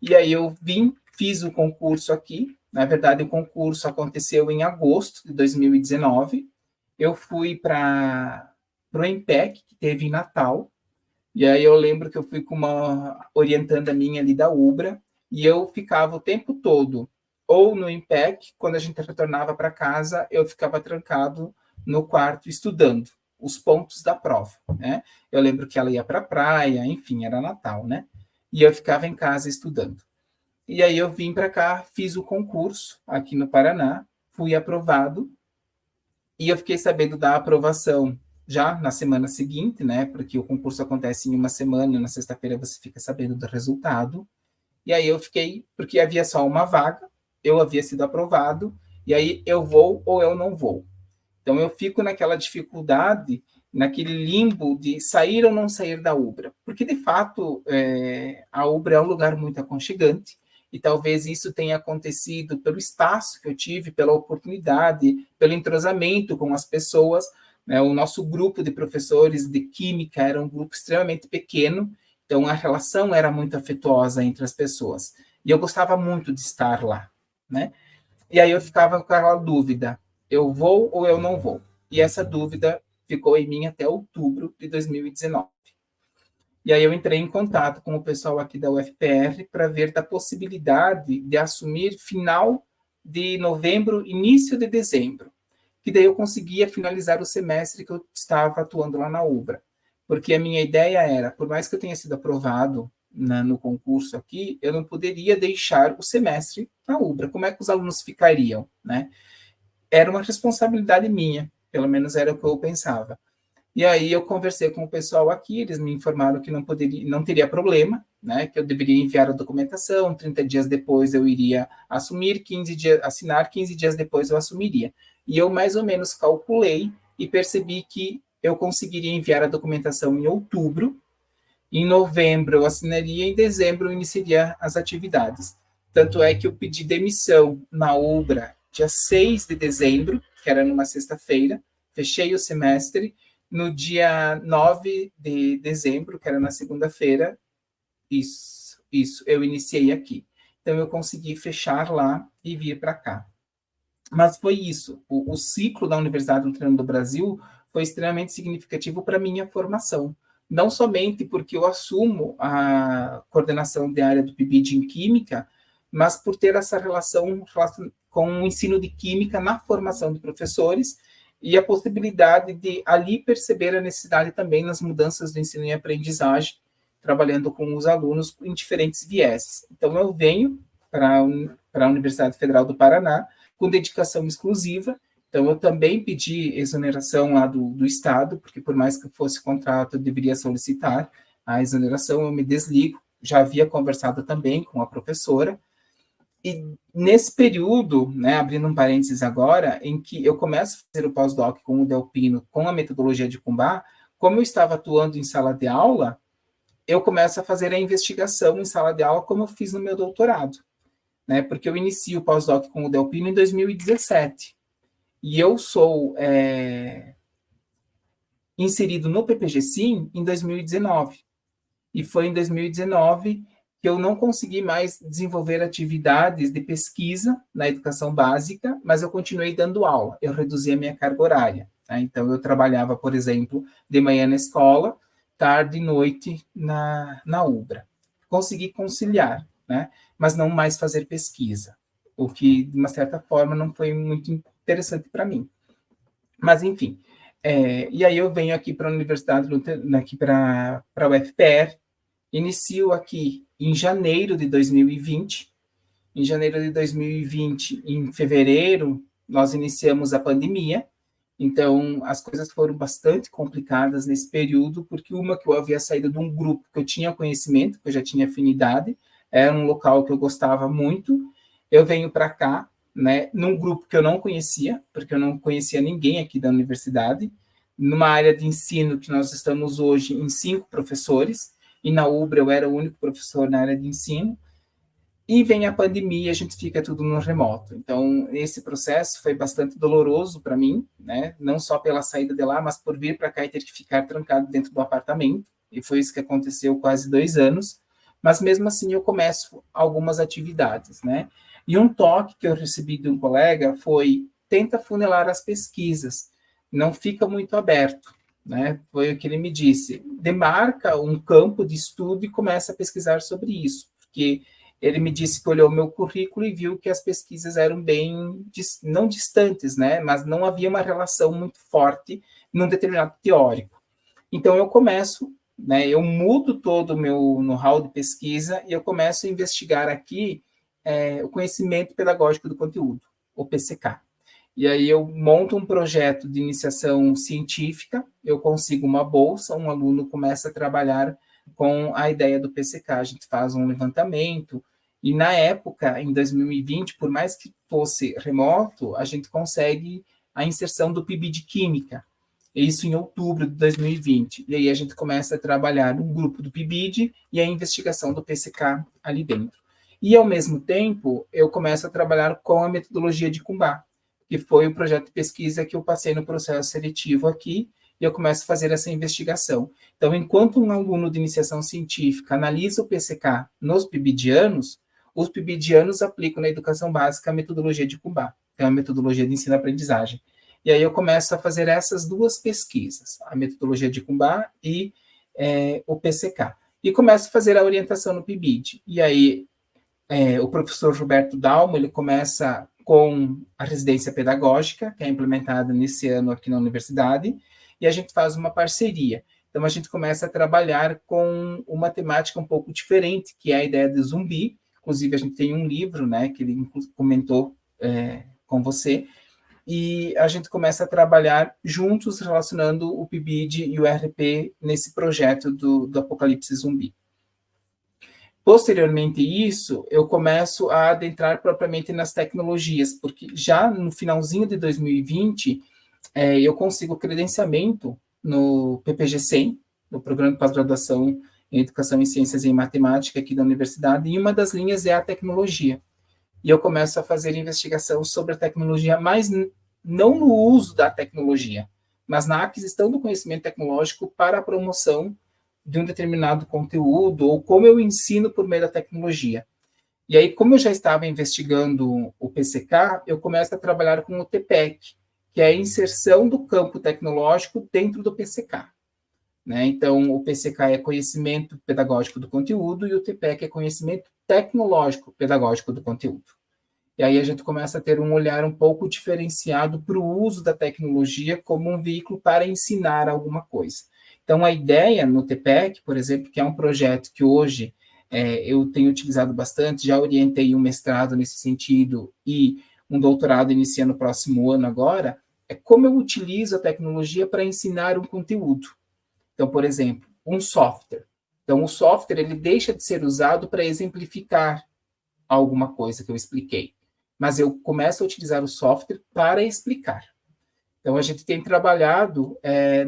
E aí eu fiz o concurso aqui. Na verdade, o concurso aconteceu em agosto de 2019. Eu fui para o EMPEC, que teve em Natal. E aí eu lembro que eu fui com uma orientanda minha ali da UBRA, e eu ficava o tempo todo, ou no IMPEC, quando a gente retornava para casa, eu ficava trancado no quarto estudando os pontos da prova, né? Eu lembro que ela ia para a praia, enfim, era Natal, né? E eu ficava em casa estudando. E aí eu vim para cá, fiz o concurso aqui no Paraná, fui aprovado, e eu fiquei sabendo da aprovação já na semana seguinte, né? Porque o concurso acontece em uma semana, na sexta-feira você fica sabendo do resultado. E aí eu fiquei, porque havia só uma vaga, eu havia sido aprovado, e aí eu vou ou eu não vou. Então, eu fico naquela dificuldade, naquele limbo de sair ou não sair da Ubra, porque, de fato, a Ubra é um lugar muito aconchegante, e talvez isso tenha acontecido pelo espaço que eu tive, pela oportunidade, pelo entrosamento com as pessoas, né? O nosso grupo de professores de Química era um grupo extremamente pequeno, então a relação era muito afetuosa entre as pessoas, e eu gostava muito de estar lá, né? E aí eu ficava com aquela dúvida, eu vou ou eu não vou? E essa dúvida ficou em mim até outubro de 2019. E aí eu entrei em contato com o pessoal aqui da UFPR para ver da possibilidade de assumir final de novembro, início de dezembro, que daí eu conseguia finalizar o semestre que eu estava atuando lá na UBRA. Porque a minha ideia era, por mais que eu tenha sido aprovado no concurso aqui, eu não poderia deixar o semestre na UBRA. Como é que os alunos ficariam, né? Era uma responsabilidade minha, pelo menos era o que eu pensava. E aí eu conversei com o pessoal aqui, eles me informaram que não teria problema, né, que eu deveria enviar a documentação, 30 dias depois eu iria assumir, 15 dias, assinar, 15 dias depois eu assumiria. E eu mais ou menos calculei e percebi que eu conseguiria enviar a documentação em outubro, em novembro eu assinaria, em dezembro eu iniciaria as atividades. Tanto é que eu pedi demissão na UBRA dia 6 de dezembro, que era numa sexta-feira, fechei o semestre, no dia 9 de dezembro, que era na segunda-feira, isso, eu iniciei aqui. Então, eu consegui fechar lá e vir para cá. Mas foi isso. O ciclo da Universidade Luterana do Brasil foi extremamente significativo para a minha formação. Não somente porque eu assumo a coordenação de área do PIBID em Química, mas por ter essa relação com o ensino de Química na formação de professores e a possibilidade de ali perceber a necessidade também nas mudanças do ensino e aprendizagem, trabalhando com os alunos em diferentes vieses. Então, eu venho para a Universidade Federal do Paraná com dedicação exclusiva. Então, eu também pedi exoneração lá do Estado, porque por mais que fosse contrato, eu deveria solicitar a exoneração, eu me desligo. Já havia conversado também com a professora, e nesse período, né, abrindo um parênteses agora, em que eu começo a fazer o pós-doc com o Delpino, com a metodologia de Cumbá, como eu estava atuando em sala de aula, eu começo a fazer a investigação em sala de aula, como eu fiz no meu doutorado, né, porque eu inicio o pós-doc com o Delpino em 2017, e eu sou inserido no PPG-Sim em 2019, e foi em 2019 que eu não consegui mais desenvolver atividades de pesquisa na educação básica, mas eu continuei dando aula, eu reduzi a minha carga horária. Tá? Então, eu trabalhava, por exemplo, de manhã na escola, tarde e noite na UBRA. Consegui conciliar, né? Mas não mais fazer pesquisa, o que, de uma certa forma, não foi muito interessante para mim. Mas, enfim, e aí eu venho aqui para a Universidade, aqui para a UFPR, inicio aqui em janeiro de 2020. Em janeiro de 2020, em fevereiro, nós iniciamos a pandemia. Então, as coisas foram bastante complicadas nesse período, porque uma que eu havia saído de um grupo que eu tinha conhecimento, que eu já tinha afinidade, era um local que eu gostava muito. Eu venho para cá, né, num grupo que eu não conhecia, porque eu não conhecia ninguém aqui da universidade, numa área de ensino que nós estamos hoje em 5 professores, e na UBRA eu era o único professor na área de ensino, e vem a pandemia, a gente fica tudo no remoto. Então, esse processo foi bastante doloroso para mim, né? Não só pela saída de lá, mas por vir para cá e ter que ficar trancado dentro do apartamento, e foi isso que aconteceu quase 2 anos, mas mesmo assim eu começo algumas atividades, né? E um toque que eu recebi de um colega foi, tenta funelar as pesquisas, não fica muito aberto, né? Foi o que ele me disse, demarca um campo de estudo e começa a pesquisar sobre isso, porque ele me disse que olhou o meu currículo e viu que as pesquisas eram bem, não distantes, né? Mas não havia uma relação muito forte num determinado teórico. Então, eu começo, né? Eu mudo todo o meu know-how de pesquisa e eu começo a investigar aqui o conhecimento pedagógico do conteúdo, o PCK. E aí eu monto um projeto de iniciação científica, eu consigo uma bolsa, um aluno começa a trabalhar com a ideia do PCK, a gente faz um levantamento, e na época, em 2020, por mais que fosse remoto, a gente consegue a inserção do PIB de Química, isso em outubro de 2020. E aí a gente começa a trabalhar no grupo do PIBID e a investigação do PCK ali dentro. E, ao mesmo tempo, eu começo a trabalhar com a metodologia de Cumbá, que foi o projeto de pesquisa que eu passei no processo seletivo aqui, e eu começo a fazer essa investigação. Então, enquanto um aluno de iniciação científica analisa o PCK nos PIBIdianos, os PIBIdianos aplicam na educação básica a metodologia de Cumbá, que é a metodologia de ensino-aprendizagem. E aí eu começo a fazer essas duas pesquisas, a metodologia de Cumbá e o PCK. E começo a fazer a orientação no PIBID. E aí o professor Roberto Dalmo, ele começa com a residência pedagógica, que é implementada nesse ano aqui na universidade, e a gente faz uma parceria. Então, a gente começa a trabalhar com uma temática um pouco diferente, que é a ideia de zumbi. Inclusive, a gente tem um livro, né, que ele comentou com você, e a gente começa a trabalhar juntos, relacionando o PIBID e o RP nesse projeto do Apocalipse Zumbi. Posteriormente a isso, eu começo a adentrar propriamente nas tecnologias, porque já no finalzinho de 2020, eu consigo credenciamento no PPG-100, no Programa de Pós-Graduação em Educação em Ciências e em Matemática aqui da universidade, e uma das linhas é a tecnologia. E eu começo a fazer investigação sobre a tecnologia, mas não no uso da tecnologia, mas na aquisição do conhecimento tecnológico para a promoção de um determinado conteúdo, ou como eu ensino por meio da tecnologia. E aí, como eu já estava investigando o PCK, eu começo a trabalhar com o TPEC, que é a inserção do campo tecnológico dentro do PCK. Né? Então, o PCK é conhecimento pedagógico do conteúdo e o TPEC é conhecimento tecnológico pedagógico do conteúdo. E aí a gente começa a ter um olhar um pouco diferenciado para o uso da tecnologia como um veículo para ensinar alguma coisa. Então, a ideia no TPEC, por exemplo, que é um projeto que hoje eu tenho utilizado bastante, já orientei um mestrado nesse sentido e um doutorado inicia no próximo ano agora, é como eu utilizo a tecnologia para ensinar um conteúdo. Então, por exemplo, um software. Então, o software ele deixa de ser usado para exemplificar alguma coisa que eu expliquei, mas eu começo a utilizar o software para explicar. Então, a gente tem trabalhado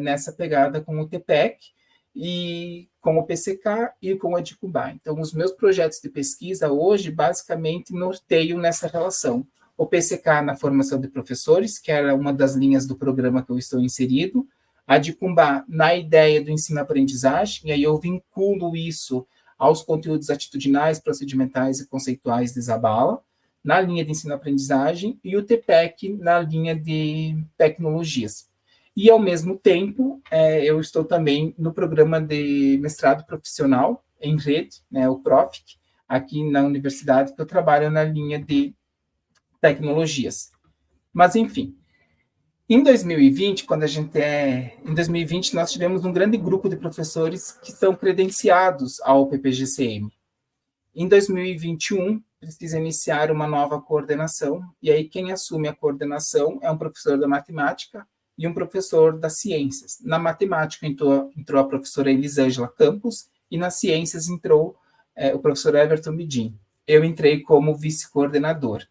nessa pegada com o TPEC, e com o PCK e com a de Cumbá. Então, os meus projetos de pesquisa hoje, basicamente, norteiam nessa relação. O PCK na formação de professores, que era uma das linhas do programa que eu estou inserido, a de Cumbá na ideia do ensino-aprendizagem, e aí eu vinculo isso aos conteúdos atitudinais, procedimentais e conceituais de Zabala, na linha de ensino-aprendizagem, e o TPEC na linha de tecnologias. E, ao mesmo tempo, eu estou também no programa de mestrado profissional em rede, né, o PROFIC, aqui na universidade, que eu trabalho na linha de tecnologias. Mas, enfim, em 2020, em 2020, nós tivemos um grande grupo de professores que são credenciados ao PPG-CM. Em 2021, precisa iniciar uma nova coordenação, e aí quem assume a coordenação é um professor da matemática e um professor das ciências. Na matemática entrou a professora Elisângela Campos, e nas ciências entrou o professor Everton Midin. Eu entrei como vice-coordenador.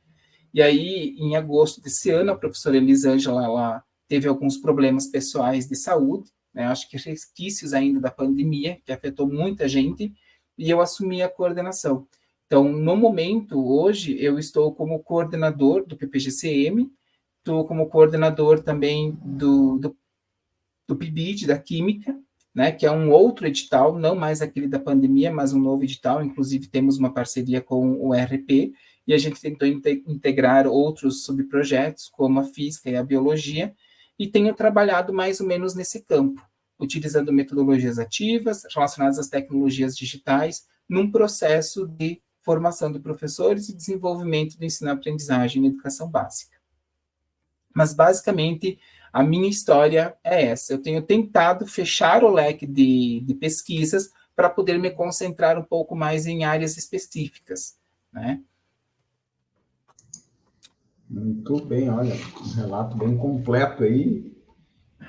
E aí, em agosto desse ano, a professora Elisângela ela teve alguns problemas pessoais de saúde, né? Acho que resquícios ainda da pandemia, que afetou muita gente, e eu assumi a coordenação. Então, no momento, hoje, eu estou como coordenador do PPG-CM, estou como coordenador também do PIBID, da Química, né, que é um outro edital, não mais aquele da pandemia, mas um novo edital. Inclusive, temos uma parceria com o RP, e a gente tentou integrar outros subprojetos, como a física e a biologia, e tenho trabalhado mais ou menos nesse campo, utilizando metodologias ativas relacionadas às tecnologias digitais, num processo de formação de professores e desenvolvimento do ensino-aprendizagem na educação básica. Mas, basicamente, a minha história é essa. Eu tenho tentado fechar o leque de pesquisas para poder me concentrar um pouco mais em áreas específicas, né? Muito bem, olha, um relato bem completo aí,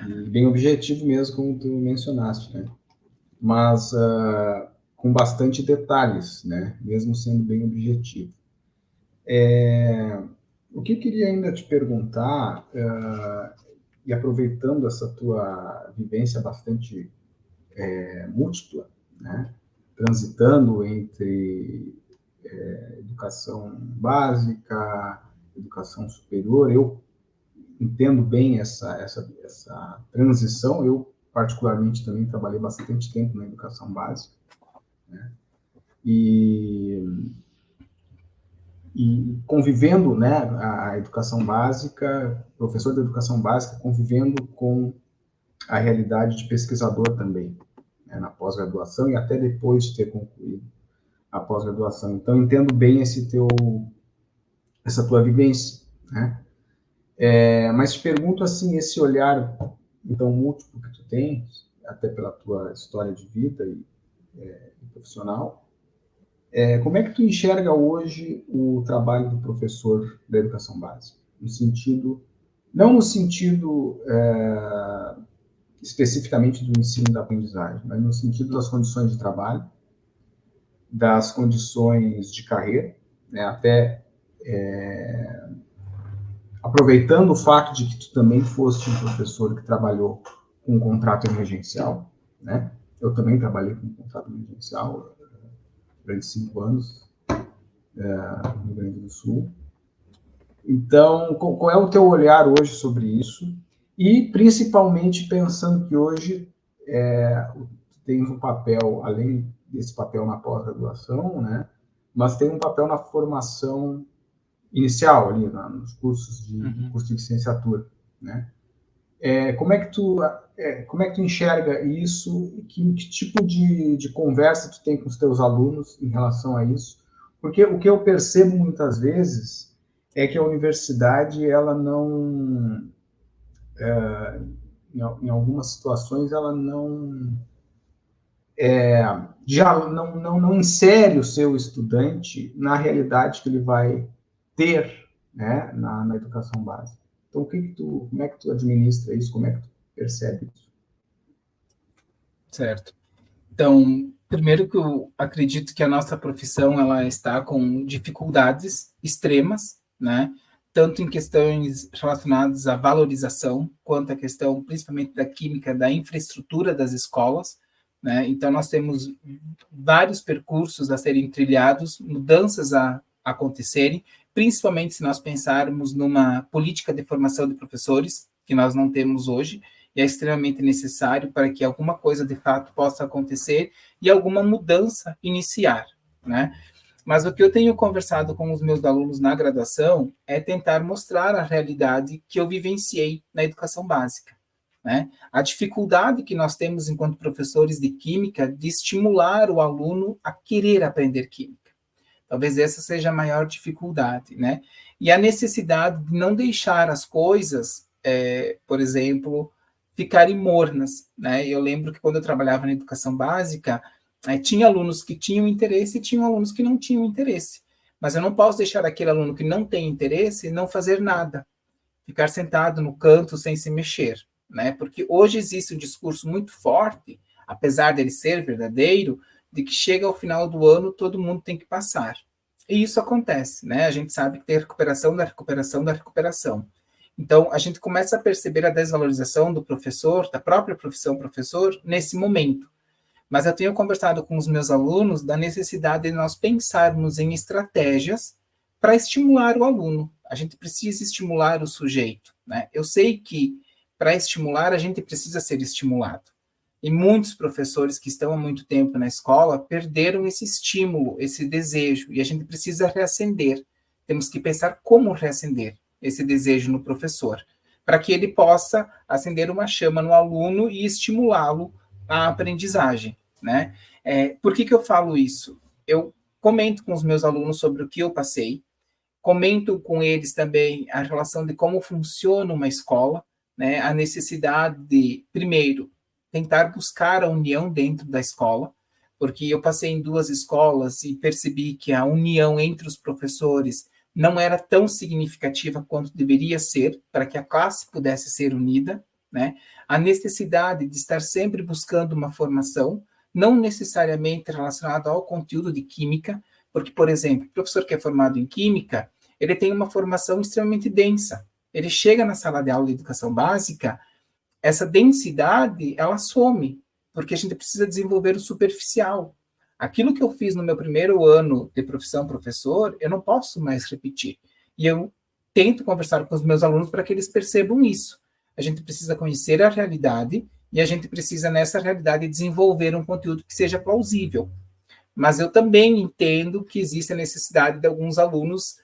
e bem objetivo mesmo, como tu mencionaste, né? Mas com bastante detalhes, né? Mesmo sendo bem objetivo. O que eu queria ainda te perguntar, e aproveitando essa tua vivência bastante múltipla, né, transitando entre educação básica, educação superior, eu entendo bem essa transição. Eu, particularmente, também trabalhei bastante tempo na educação básica, né, e convivendo, né, a educação básica, professor da educação básica, convivendo com a realidade de pesquisador também, né, na pós-graduação e até depois de ter concluído a pós-graduação. Então, entendo bem essa tua vivência, né? Mas te pergunto assim, esse olhar então múltiplo que tu tens, até pela tua história de vida e profissional, como é que tu enxerga hoje o trabalho do professor da educação básica? No sentido, não no sentido especificamente do ensino da aprendizagem, mas no sentido das condições de trabalho, das condições de carreira, né, até aproveitando o fato de que tu também foste um professor que trabalhou com um contrato emergencial, né? Eu também trabalhei com um contrato emergencial durante 5 anos no Rio Grande do Sul. Então, qual é o teu olhar hoje sobre isso? E, principalmente, pensando que hoje tens um papel, além desse papel na pós-graduação, né? Mas tem um papel na formação inicial, ali, nos cursos curso de licenciatura, né? Como é que tu enxerga isso? Que tipo de conversa tu tem com os teus alunos em relação a isso? Porque o que eu percebo muitas vezes é que a universidade, ela não, em algumas situações, ela já não insere o seu estudante na realidade que ele vai ter, né, na educação básica. Então, como é que tu administra isso? Como é que tu percebe isso? Certo. Então, primeiro que eu acredito que a nossa profissão ela está com dificuldades extremas, né? Tanto em questões relacionadas à valorização, quanto a questão, principalmente da química, da infraestrutura das escolas, né? Então, nós temos vários percursos a serem trilhados, mudanças a acontecerem, principalmente se nós pensarmos numa política de formação de professores, que nós não temos hoje, e é extremamente necessário para que alguma coisa de fato possa acontecer e alguma mudança iniciar, né? Mas o que eu tenho conversado com os meus alunos na graduação é tentar mostrar a realidade que eu vivenciei na educação básica, né? A dificuldade que nós temos enquanto professores de química de estimular o aluno a querer aprender química. Talvez essa seja a maior dificuldade, né? E a necessidade de não deixar as coisas, por exemplo, ficarem mornas, né? Eu lembro que quando eu trabalhava na educação básica, tinha alunos que tinham interesse e tinham alunos que não tinham interesse. Mas eu não posso deixar aquele aluno que não tem interesse não fazer nada, ficar sentado no canto sem se mexer, né? Porque hoje existe um discurso muito forte, apesar dele ser verdadeiro, de que chega ao final do ano todo mundo tem que passar. E isso acontece, né? A gente sabe que tem a recuperação da recuperação da recuperação. Então, a gente começa a perceber a desvalorização do professor, da própria profissão professor, nesse momento. Mas eu tenho conversado com os meus alunos da necessidade de nós pensarmos em estratégias para estimular o aluno. A gente precisa estimular o sujeito, né? Eu sei que para estimular a gente precisa ser estimulado. E muitos professores que estão há muito tempo na escola perderam esse estímulo, esse desejo, e a gente precisa reacender. Temos que pensar como reacender esse desejo no professor, para que ele possa acender uma chama no aluno e estimulá-lo à aprendizagem, né? Por que eu falo isso? Eu comento com os meus alunos sobre o que eu passei, comento com eles também a relação de como funciona uma escola, né? A necessidade de, primeiro, tentar buscar a união dentro da escola, porque eu passei em 2 escolas e percebi que a união entre os professores não era tão significativa quanto deveria ser para que a classe pudesse ser unida, né? A necessidade de estar sempre buscando uma formação, não necessariamente relacionada ao conteúdo de química, porque, por exemplo, o professor que é formado em química, ele tem uma formação extremamente densa. Ele chega na sala de aula de educação básica, essa densidade, ela some, porque a gente precisa desenvolver o superficial. Aquilo que eu fiz no meu primeiro ano de profissão professor, eu não posso mais repetir. E eu tento conversar com os meus alunos para que eles percebam isso. A gente precisa conhecer a realidade e a gente precisa, nessa realidade, desenvolver um conteúdo que seja plausível. Mas eu também entendo que existe a necessidade de alguns alunos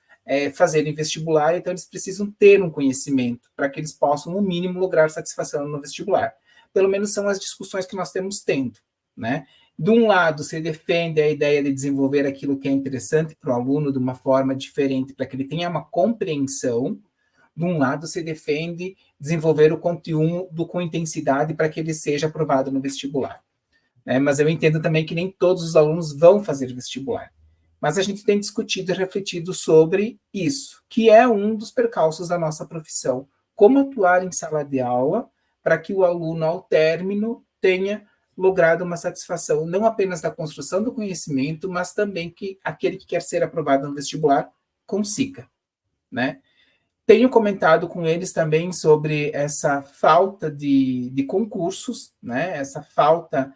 fazerem vestibular, então eles precisam ter um conhecimento para que eles possam, no mínimo, lograr satisfação no vestibular. Pelo menos são as discussões que nós temos tendo, né? De um lado, se defende a ideia de desenvolver aquilo que é interessante para o aluno de uma forma diferente, para que ele tenha uma compreensão. De um lado, se defende desenvolver o conteúdo com intensidade para que ele seja aprovado no vestibular. Mas eu entendo também que nem todos os alunos vão fazer vestibular. Mas a gente tem discutido e refletido sobre isso, que é um dos percalços da nossa profissão. Como atuar em sala de aula para que o aluno, ao término, tenha logrado uma satisfação, não apenas da construção do conhecimento, mas também que aquele que quer ser aprovado no vestibular consiga, né? Tenho comentado com eles também sobre essa falta de concursos, né? Essa falta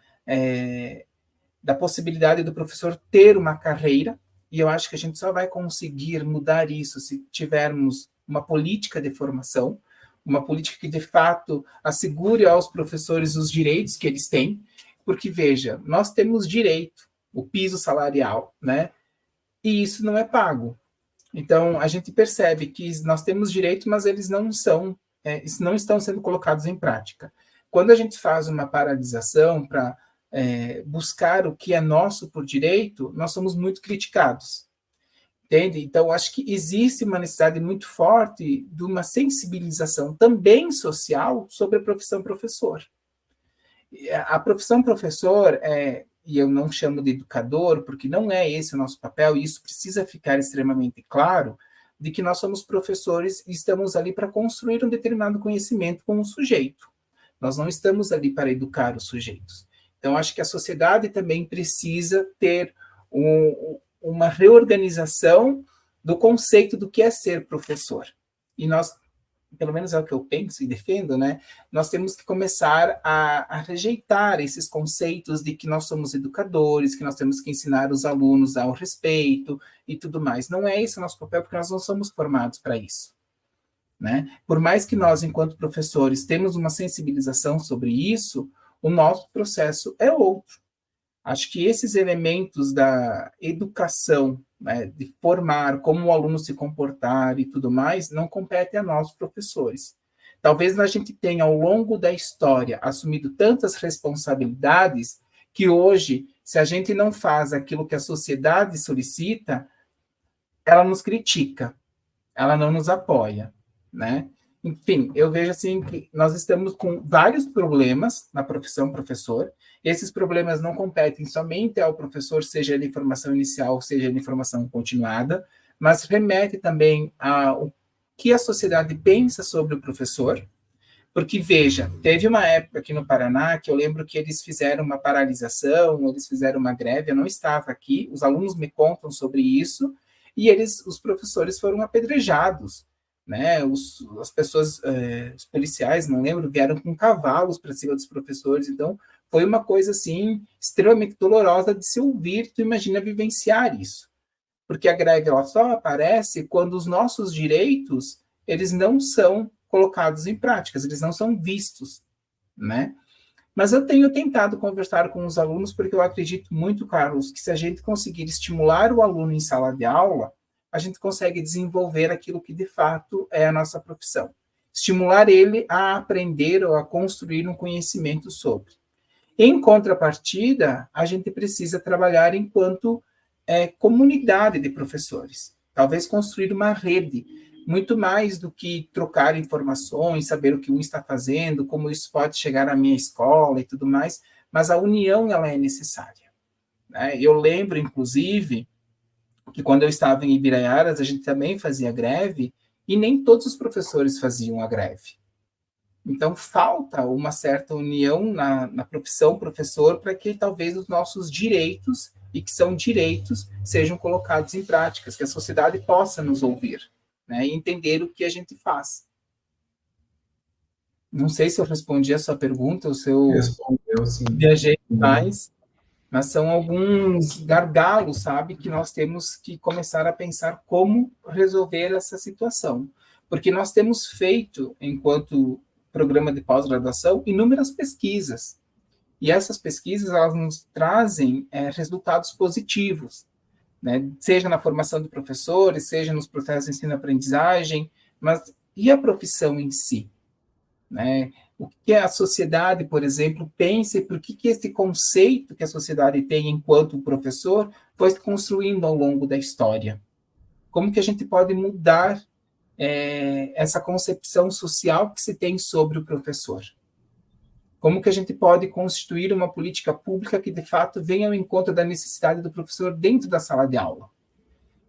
da possibilidade do professor ter uma carreira, e eu acho que a gente só vai conseguir mudar isso se tivermos uma política de formação, uma política que, de fato, assegure aos professores os direitos que eles têm, porque, veja, nós temos direito, o piso salarial, né? E isso não é pago. Então, a gente percebe que nós temos direito, mas eles não estão sendo colocados em prática. Quando a gente faz uma paralisação para buscar o que é nosso por direito, nós somos muito criticados. Entende? Então, acho que existe uma necessidade muito forte de uma sensibilização também social sobre a profissão professor. A profissão professor, e eu não chamo de educador, porque não é esse o nosso papel, e isso precisa ficar extremamente claro, de que nós somos professores e estamos ali para construir um determinado conhecimento com o sujeito. Nós não estamos ali para educar os sujeitos. Então, acho que a sociedade também precisa ter uma reorganização do conceito do que é ser professor. E nós, pelo menos é o que eu penso e defendo, né? Nós temos que começar a rejeitar esses conceitos de que nós somos educadores, que nós temos que ensinar os alunos ao respeito e tudo mais. Não é esse o nosso papel, porque nós não somos formados para isso, né? Por mais que nós, enquanto professores, temos uma sensibilização sobre isso, o nosso processo é outro. Acho que esses elementos da educação, né, de formar, como o aluno se comportar e tudo mais, não competem a nós, professores. Talvez a gente tenha, ao longo da história, assumido tantas responsabilidades que hoje, se a gente não faz aquilo que a sociedade solicita, ela nos critica, ela não nos apoia, né? Enfim, eu vejo assim que nós estamos com vários problemas na profissão professor. Esses problemas não competem somente ao professor, seja ele em formação inicial, seja ele em formação continuada, mas remete também ao que a sociedade pensa sobre o professor. Porque, veja, teve uma época aqui no Paraná que eu lembro que eles fizeram uma paralisação, eles fizeram uma greve, eu não estava aqui, os alunos me contam sobre isso, e os professores foram apedrejados. Né, as pessoas, os policiais, não lembro, vieram com cavalos para cima dos professores, então foi uma coisa assim extremamente dolorosa de se ouvir. Tu imagina vivenciar isso, porque a greve ela só aparece quando os nossos direitos eles não são colocados em práticas, eles não são vistos, né? Mas eu tenho tentado conversar com os alunos porque eu acredito muito, Carlos, que se a gente conseguir estimular o aluno em sala de aula, a gente consegue desenvolver aquilo que, de fato, é a nossa profissão. Estimular ele a aprender ou a construir um conhecimento sobre. Em contrapartida, a gente precisa trabalhar enquanto comunidade de professores. Talvez construir uma rede, muito mais do que trocar informações, saber o que um está fazendo, como isso pode chegar à minha escola e tudo mais, mas a união ela é necessária, né? Eu lembro, inclusive, que quando eu estava em Ibiraiaras, a gente também fazia greve, e nem todos os professores faziam a greve. Então, falta uma certa união na profissão professor para que talvez os nossos direitos, e que são direitos, sejam colocados em práticas, que a sociedade possa nos ouvir. né, e entender o que a gente faz. Não sei se eu respondi a sua pergunta, ou se eu Respondeu, sim. viajei mais, mas são alguns gargalos, sabe, que nós temos que começar a pensar como resolver essa situação. Porque nós temos feito, enquanto programa de pós-graduação, inúmeras pesquisas. E essas pesquisas, elas nos trazem resultados positivos, né? Seja na formação de professores, seja nos processos de ensino-aprendizagem, mas e a profissão em si? Né? O que a sociedade, por exemplo, pensa e por que esse conceito que a sociedade tem enquanto professor foi se construindo ao longo da história? Como que a gente pode mudar essa concepção social que se tem sobre o professor? Como que a gente pode constituir uma política pública que, de fato, venha ao encontro da necessidade do professor dentro da sala de aula?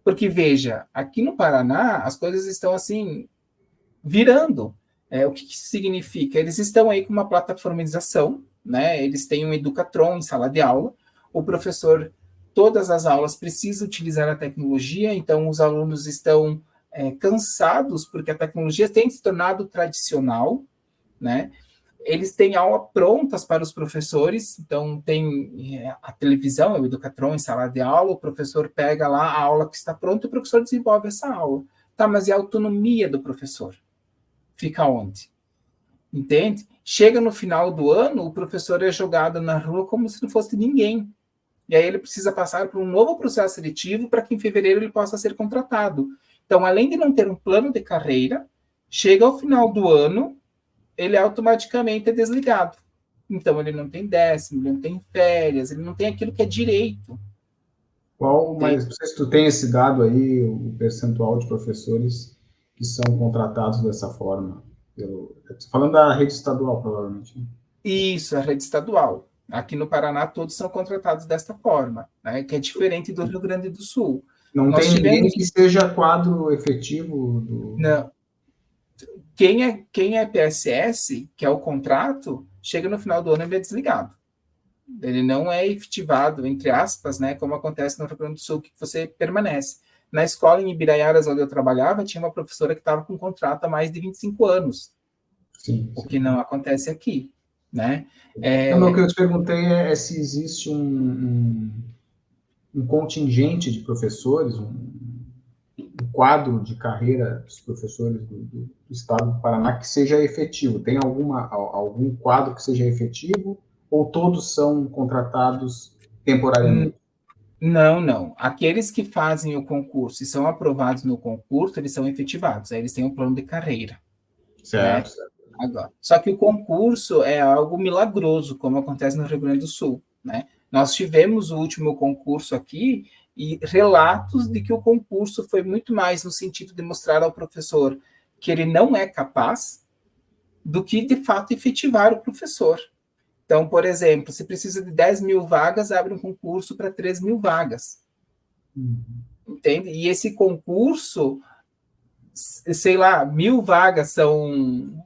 Porque, veja, aqui no Paraná, as coisas estão, assim, virando. O que isso significa? Eles estão aí com uma plataformização, né? Eles têm um Educatron em sala de aula, o professor, todas as aulas precisa utilizar a tecnologia, então os alunos estão cansados, porque a tecnologia tem se tornado tradicional, né? Eles têm aula prontas para os professores, então tem a televisão, o Educatron em sala de aula, o professor pega lá a aula que está pronta e o professor desenvolve essa aula. Tá, mas e a autonomia do professor? Fica onde? Entende? Chega no final do ano, o professor é jogado na rua como se não fosse ninguém. E aí ele precisa passar por um novo processo seletivo para que em fevereiro ele possa ser contratado. Então, além de não ter um plano de carreira, chega ao final do ano, ele automaticamente é desligado. Então, ele não tem décimo, ele não tem férias, ele não tem aquilo que é direito. Mas não sei se tu tem esse dado aí, o percentual de professores que são contratados dessa forma. Falando da rede estadual, provavelmente. Isso, a rede estadual. Aqui no Paraná, todos são contratados desta forma, né, que é diferente do Rio Grande do Sul. Não tem ninguém que seja quadro efetivo do... Não. Quem é PSS, que é o contrato, chega no final do ano e ele é desligado. Ele não é efetivado, entre aspas, né, como acontece no Rio Grande do Sul, que você permanece. Na escola em Ibiraiaras, onde eu trabalhava, tinha uma professora que estava com contrato há mais de 25 anos. Sim. O que não acontece aqui, né? O que eu te perguntei é se existe um contingente de professores, um quadro de carreira dos professores do estado do Paraná que seja efetivo. Tem algum quadro que seja efetivo ou todos são contratados temporariamente? Não. Aqueles que fazem o concurso e são aprovados no concurso, eles são efetivados. Aí eles têm um plano de carreira. Certo, né? certo. Agora, só que o concurso é algo milagroso, como acontece no Rio Grande do Sul, né? Nós tivemos o último concurso aqui e relatos de que o concurso foi muito mais no sentido de mostrar ao professor que ele não é capaz do que, de fato, efetivar o professor. Então, por exemplo, se precisa de 10 mil vagas, abre um concurso para 3 mil vagas. Entende? E esse concurso, sei lá, 1.000 vagas são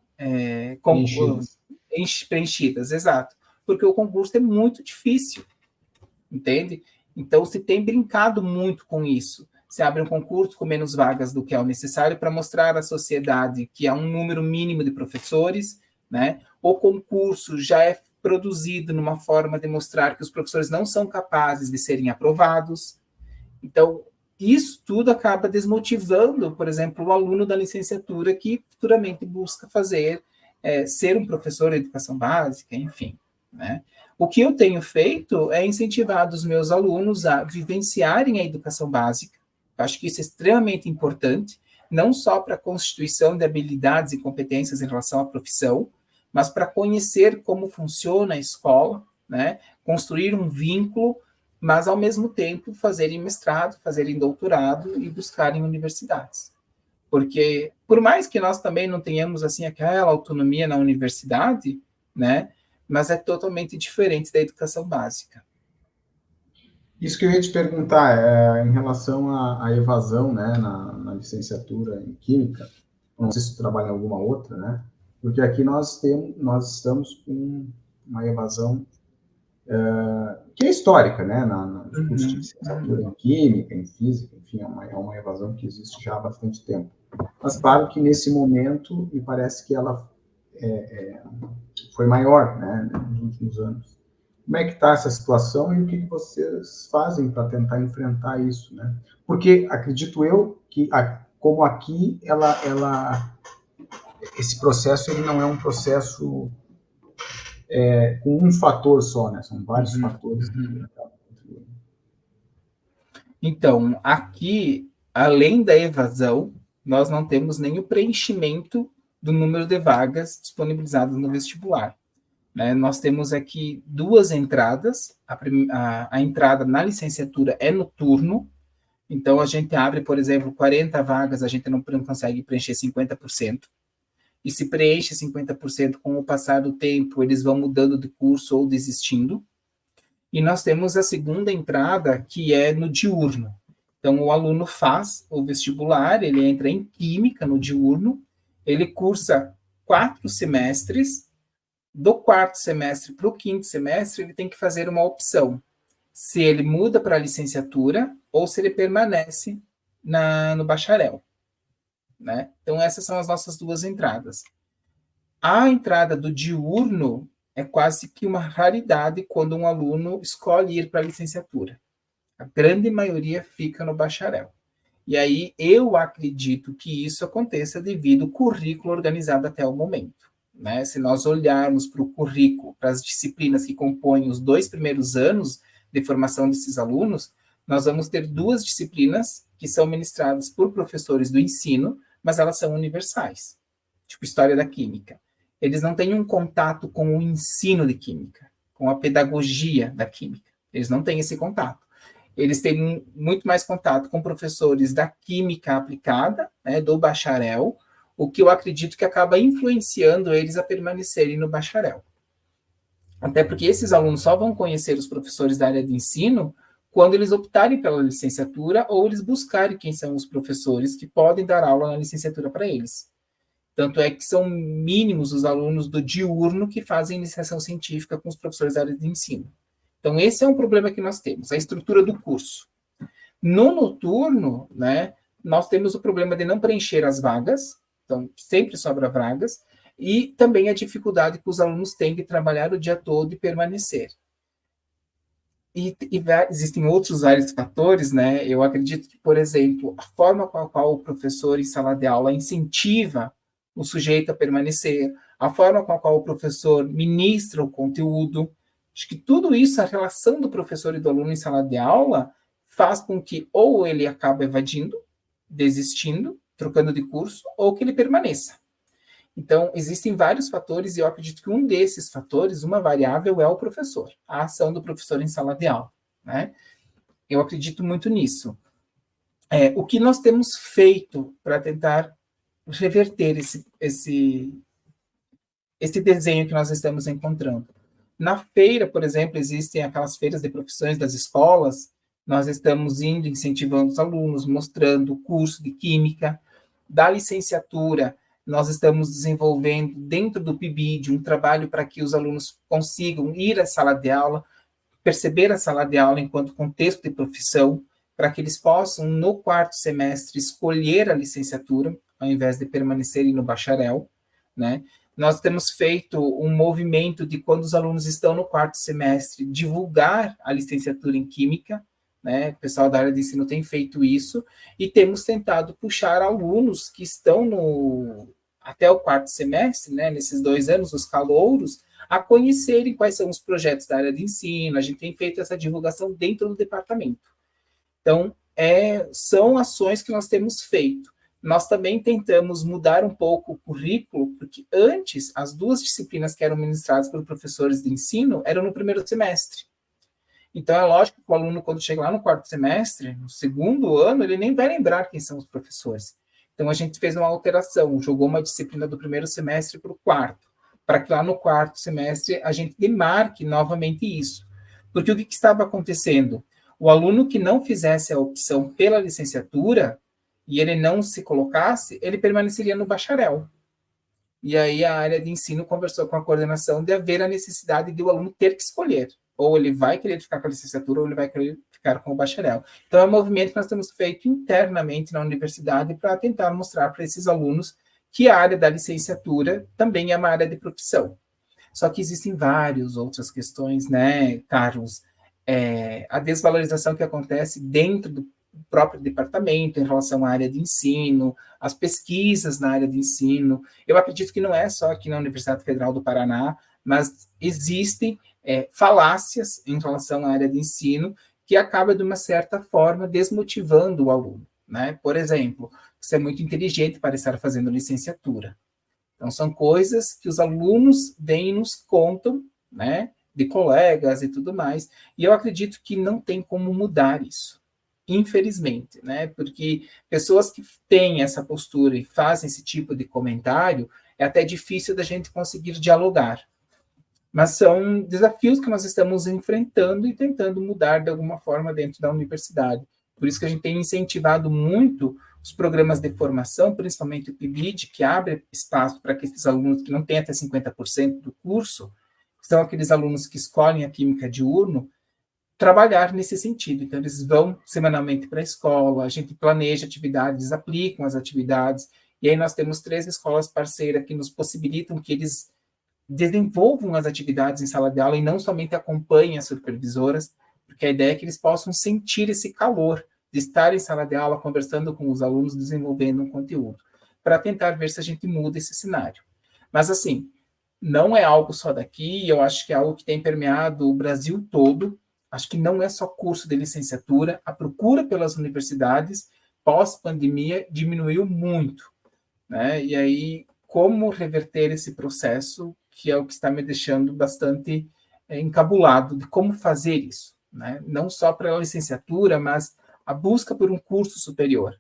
preenchidas, exato. Porque o concurso é muito difícil, entende? Então, se tem brincado muito com isso. Se abre um concurso com menos vagas do que é o necessário para mostrar à sociedade que há um número mínimo de professores, né? O concurso já é produzido numa forma de mostrar que os professores não são capazes de serem aprovados. Então, isso tudo acaba desmotivando, por exemplo, o aluno da licenciatura que futuramente busca ser um professor de educação básica, enfim, né? O que eu tenho feito é incentivar os meus alunos a vivenciarem a educação básica. Eu acho que isso é extremamente importante, não só para a constituição de habilidades e competências em relação à profissão, mas para conhecer como funciona a escola, né? Construir um vínculo, mas, ao mesmo tempo, fazerem mestrado, fazerem doutorado e buscarem universidades. Porque, por mais que nós também não tenhamos, assim, aquela autonomia na universidade, né, mas é totalmente diferente da educação básica. Isso que eu ia te perguntar, em relação à evasão, né, na licenciatura em Química, não sei se tu trabalha em alguma outra, né, porque aqui nós estamos com uma evasão que é histórica, né, nos cursos de licenciatura em Química, em Física, enfim, é uma evasão que existe já há bastante tempo. Mas, claro que nesse momento, me parece que ela foi maior, né, nos últimos anos. Como é que está essa situação e o que vocês fazem para tentar enfrentar isso, né? Porque acredito eu que, como aqui, esse processo ele não é um processo com um fator só, né? São vários fatores que acabam contribuindo. Então, aqui, além da evasão, nós não temos nem o preenchimento do número de vagas disponibilizadas no vestibular. Né? Nós temos aqui duas entradas. A entrada na licenciatura é no turno, então a gente abre, por exemplo, 40 vagas, a gente não consegue preencher 50%. E se preenche 50% com o passar do tempo, eles vão mudando de curso ou desistindo. E nós temos a segunda entrada, que é no diurno. Então, o aluno faz o vestibular, ele entra em Química no diurno, ele cursa 4 semestres, do 4º semestre para o 5º semestre, ele tem que fazer uma opção, se ele muda para a licenciatura ou se ele permanece no bacharel. Né? Então, essas são as nossas duas entradas. A entrada do diurno é quase que uma raridade quando um aluno escolhe ir para a licenciatura. A grande maioria fica no bacharel. E aí eu acredito que isso aconteça devido ao currículo organizado até o momento. Né? Se nós olharmos para o currículo, para as disciplinas que compõem os 2 primeiros anos de formação desses alunos, nós vamos ter 2 disciplinas que são ministradas por professores do ensino, mas elas são universais. Tipo, História da Química. Eles não têm um contato com o ensino de Química, com a pedagogia da Química. Eles não têm esse contato. Eles têm muito mais contato com professores da Química aplicada, né, do bacharel, o que eu acredito que acaba influenciando eles a permanecerem no bacharel. Até porque esses alunos só vão conhecer os professores da área de ensino quando eles optarem pela licenciatura ou eles buscarem quem são os professores que podem dar aula na licenciatura para eles. Tanto é que são mínimos os alunos do diurno que fazem iniciação científica com os professores da área de ensino. Então, esse é um problema que nós temos, a estrutura do curso. No noturno, né, nós temos o problema de não preencher as vagas, então sempre sobra vagas, e também a dificuldade que os alunos têm de trabalhar o dia todo e permanecer. E existem outros vários fatores, né? Eu acredito que, por exemplo, a forma com a qual o professor em sala de aula incentiva o sujeito a permanecer, a forma com a qual o professor ministra o conteúdo, acho que tudo isso, a relação do professor e do aluno em sala de aula, faz com que ou ele acabe evadindo, desistindo, trocando de curso, ou que ele permaneça. Então, existem vários fatores, e eu acredito que um desses fatores, uma variável, é o professor, a ação do professor em sala de aula. Né? Eu acredito muito nisso. O que nós temos feito para tentar reverter esse desenho que nós estamos encontrando? Na feira, por exemplo, existem aquelas feiras de profissões das escolas, nós estamos indo, incentivando os alunos, mostrando o curso de Química, da licenciatura, nós estamos desenvolvendo, dentro do PIBID, um trabalho para que os alunos consigam ir à sala de aula, perceber a sala de aula enquanto contexto de profissão, para que eles possam, no 4º semestre, escolher a licenciatura, ao invés de permanecerem no bacharel, né? Nós temos feito um movimento de, quando os alunos estão no 4º semestre, divulgar a licenciatura em Química, né? O pessoal da área de ensino tem feito isso, e temos tentado puxar alunos que estão até o 4º semestre, né? Nesses 2 anos, os calouros, a conhecerem quais são os projetos da área de ensino. A gente tem feito essa divulgação dentro do departamento. Então, são ações que nós temos feito. Nós também tentamos mudar um pouco o currículo, porque antes, as 2 disciplinas que eram ministradas por professores de ensino eram no 1º semestre. Então, é lógico que o aluno, quando chega lá no 4º semestre, no 2º ano, ele nem vai lembrar quem são os professores. Então, a gente fez uma alteração, jogou uma disciplina do 1º semestre para o 4º, para que lá no 4º semestre a gente demarque novamente isso. Porque o que estava acontecendo? O aluno que não fizesse a opção pela licenciatura, e ele não se colocasse, ele permaneceria no bacharel. E aí a área de ensino conversou com a coordenação de haver a necessidade de o aluno ter que escolher. ou ele vai querer ficar com a licenciatura, ou ele vai querer ficar com o bacharel. Então, é um movimento que nós temos feito internamente na universidade para tentar mostrar para esses alunos que a área da licenciatura também é uma área de profissão. Só que existem várias outras questões, né, Carlos? A desvalorização que acontece dentro do próprio departamento em relação à área de ensino, as pesquisas na área de ensino. Eu acredito que não é só aqui na Universidade Federal do Paraná, mas existem falácias em relação à área de ensino que acaba, de uma certa forma, desmotivando o aluno, né? Por exemplo, você é muito inteligente para estar fazendo licenciatura. Então, são coisas que os alunos vêm e nos contam, né, de colegas e tudo mais, e eu acredito que não tem como mudar isso, infelizmente, né, porque pessoas que têm essa postura e fazem esse tipo de comentário, é até difícil da gente conseguir dialogar. Mas são desafios que nós estamos enfrentando e tentando mudar de alguma forma dentro da universidade. Por isso que a gente tem incentivado muito os programas de formação, principalmente o PIBID, que abre espaço para que esses alunos que não têm até 50% do curso, que são aqueles alunos que escolhem a química diurno, trabalhar nesse sentido. Então, eles vão semanalmente para a escola, a gente planeja atividades, aplicam as atividades, e aí nós temos 3 escolas parceiras que nos possibilitam que eles desenvolvam as atividades em sala de aula e não somente acompanhem as supervisoras, porque a ideia é que eles possam sentir esse calor de estar em sala de aula, conversando com os alunos, desenvolvendo um conteúdo, para tentar ver se a gente muda esse cenário. Mas, assim, não é algo só daqui, eu acho que é algo que tem permeado o Brasil todo. Acho que não é só curso de licenciatura, a procura pelas universidades pós-pandemia diminuiu muito, né? E aí, como reverter esse processo, que é o que está me deixando bastante encabulado, de como fazer isso, né? Não só para a licenciatura, mas a busca por um curso superior,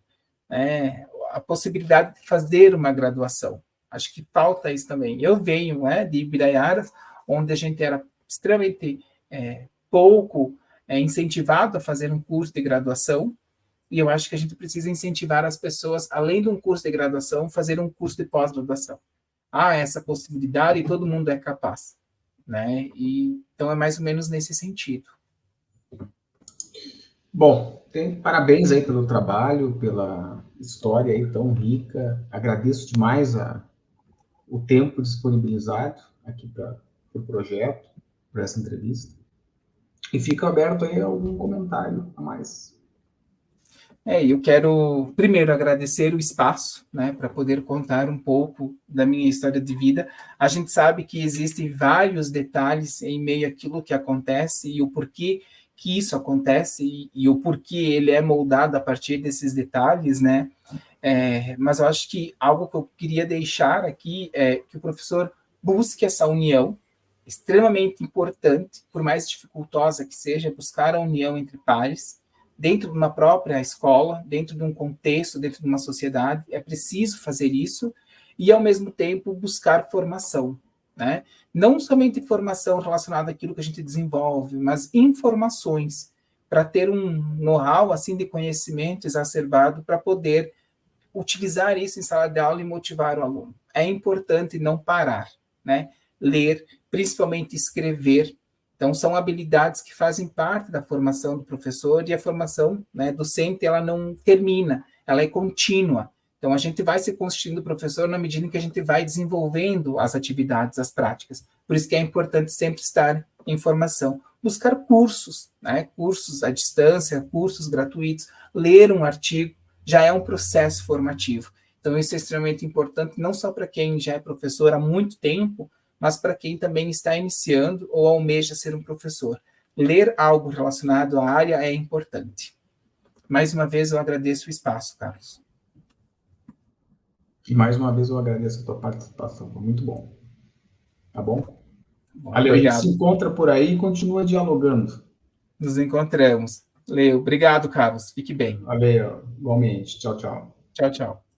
né? A possibilidade de fazer uma graduação. Acho que falta isso também. Eu venho, né, de Ibiraiaras, onde a gente era extremamente pouco incentivado a fazer um curso de graduação, e eu acho que a gente precisa incentivar as pessoas, além de um curso de graduação, fazer um curso de pós-graduação. Há essa possibilidade e todo mundo é capaz, né? E, então, é mais ou menos nesse sentido. Bom, parabéns aí pelo trabalho, pela história aí tão rica. Agradeço demais o tempo disponibilizado aqui para o projeto, para essa entrevista. E fica aberto aí algum comentário a mais. Eu quero primeiro agradecer o espaço, né, para poder contar um pouco da minha história de vida. A gente sabe que existem vários detalhes em meio àquilo que acontece e o porquê que isso acontece e o porquê ele é moldado a partir desses detalhes, né? Mas eu acho que algo que eu queria deixar aqui é que o professor busque essa união, extremamente importante, por mais dificultosa que seja, buscar a união entre pares, dentro de uma própria escola, dentro de um contexto, dentro de uma sociedade, é preciso fazer isso, e, ao mesmo tempo, buscar formação, né? Não somente formação relacionada àquilo que a gente desenvolve, mas informações, para ter um know-how, assim, de conhecimento exacerbado, para poder utilizar isso em sala de aula e motivar o aluno. É importante não parar, né? Ler, principalmente escrever. Então, são habilidades que fazem parte da formação do professor, e a formação, né, docente, ela não termina, ela é contínua. Então, a gente vai se constituindo professor na medida em que a gente vai desenvolvendo as atividades, as práticas. Por isso que é importante sempre estar em formação. Buscar cursos, né, cursos à distância, cursos gratuitos, ler um artigo, já é um processo formativo. Então, isso é extremamente importante, não só para quem já é professor há muito tempo, mas para quem também está iniciando ou almeja ser um professor. Ler algo relacionado à área é importante. Mais uma vez, eu agradeço o espaço, Carlos. E mais uma vez eu agradeço a tua participação, foi muito bom. Tá bom? Valeu, obrigado. A gente se encontra por aí e continua dialogando. Nos encontramos. Leo, obrigado, Carlos. Fique bem. Valeu, igualmente. Tchau, tchau. Tchau, tchau.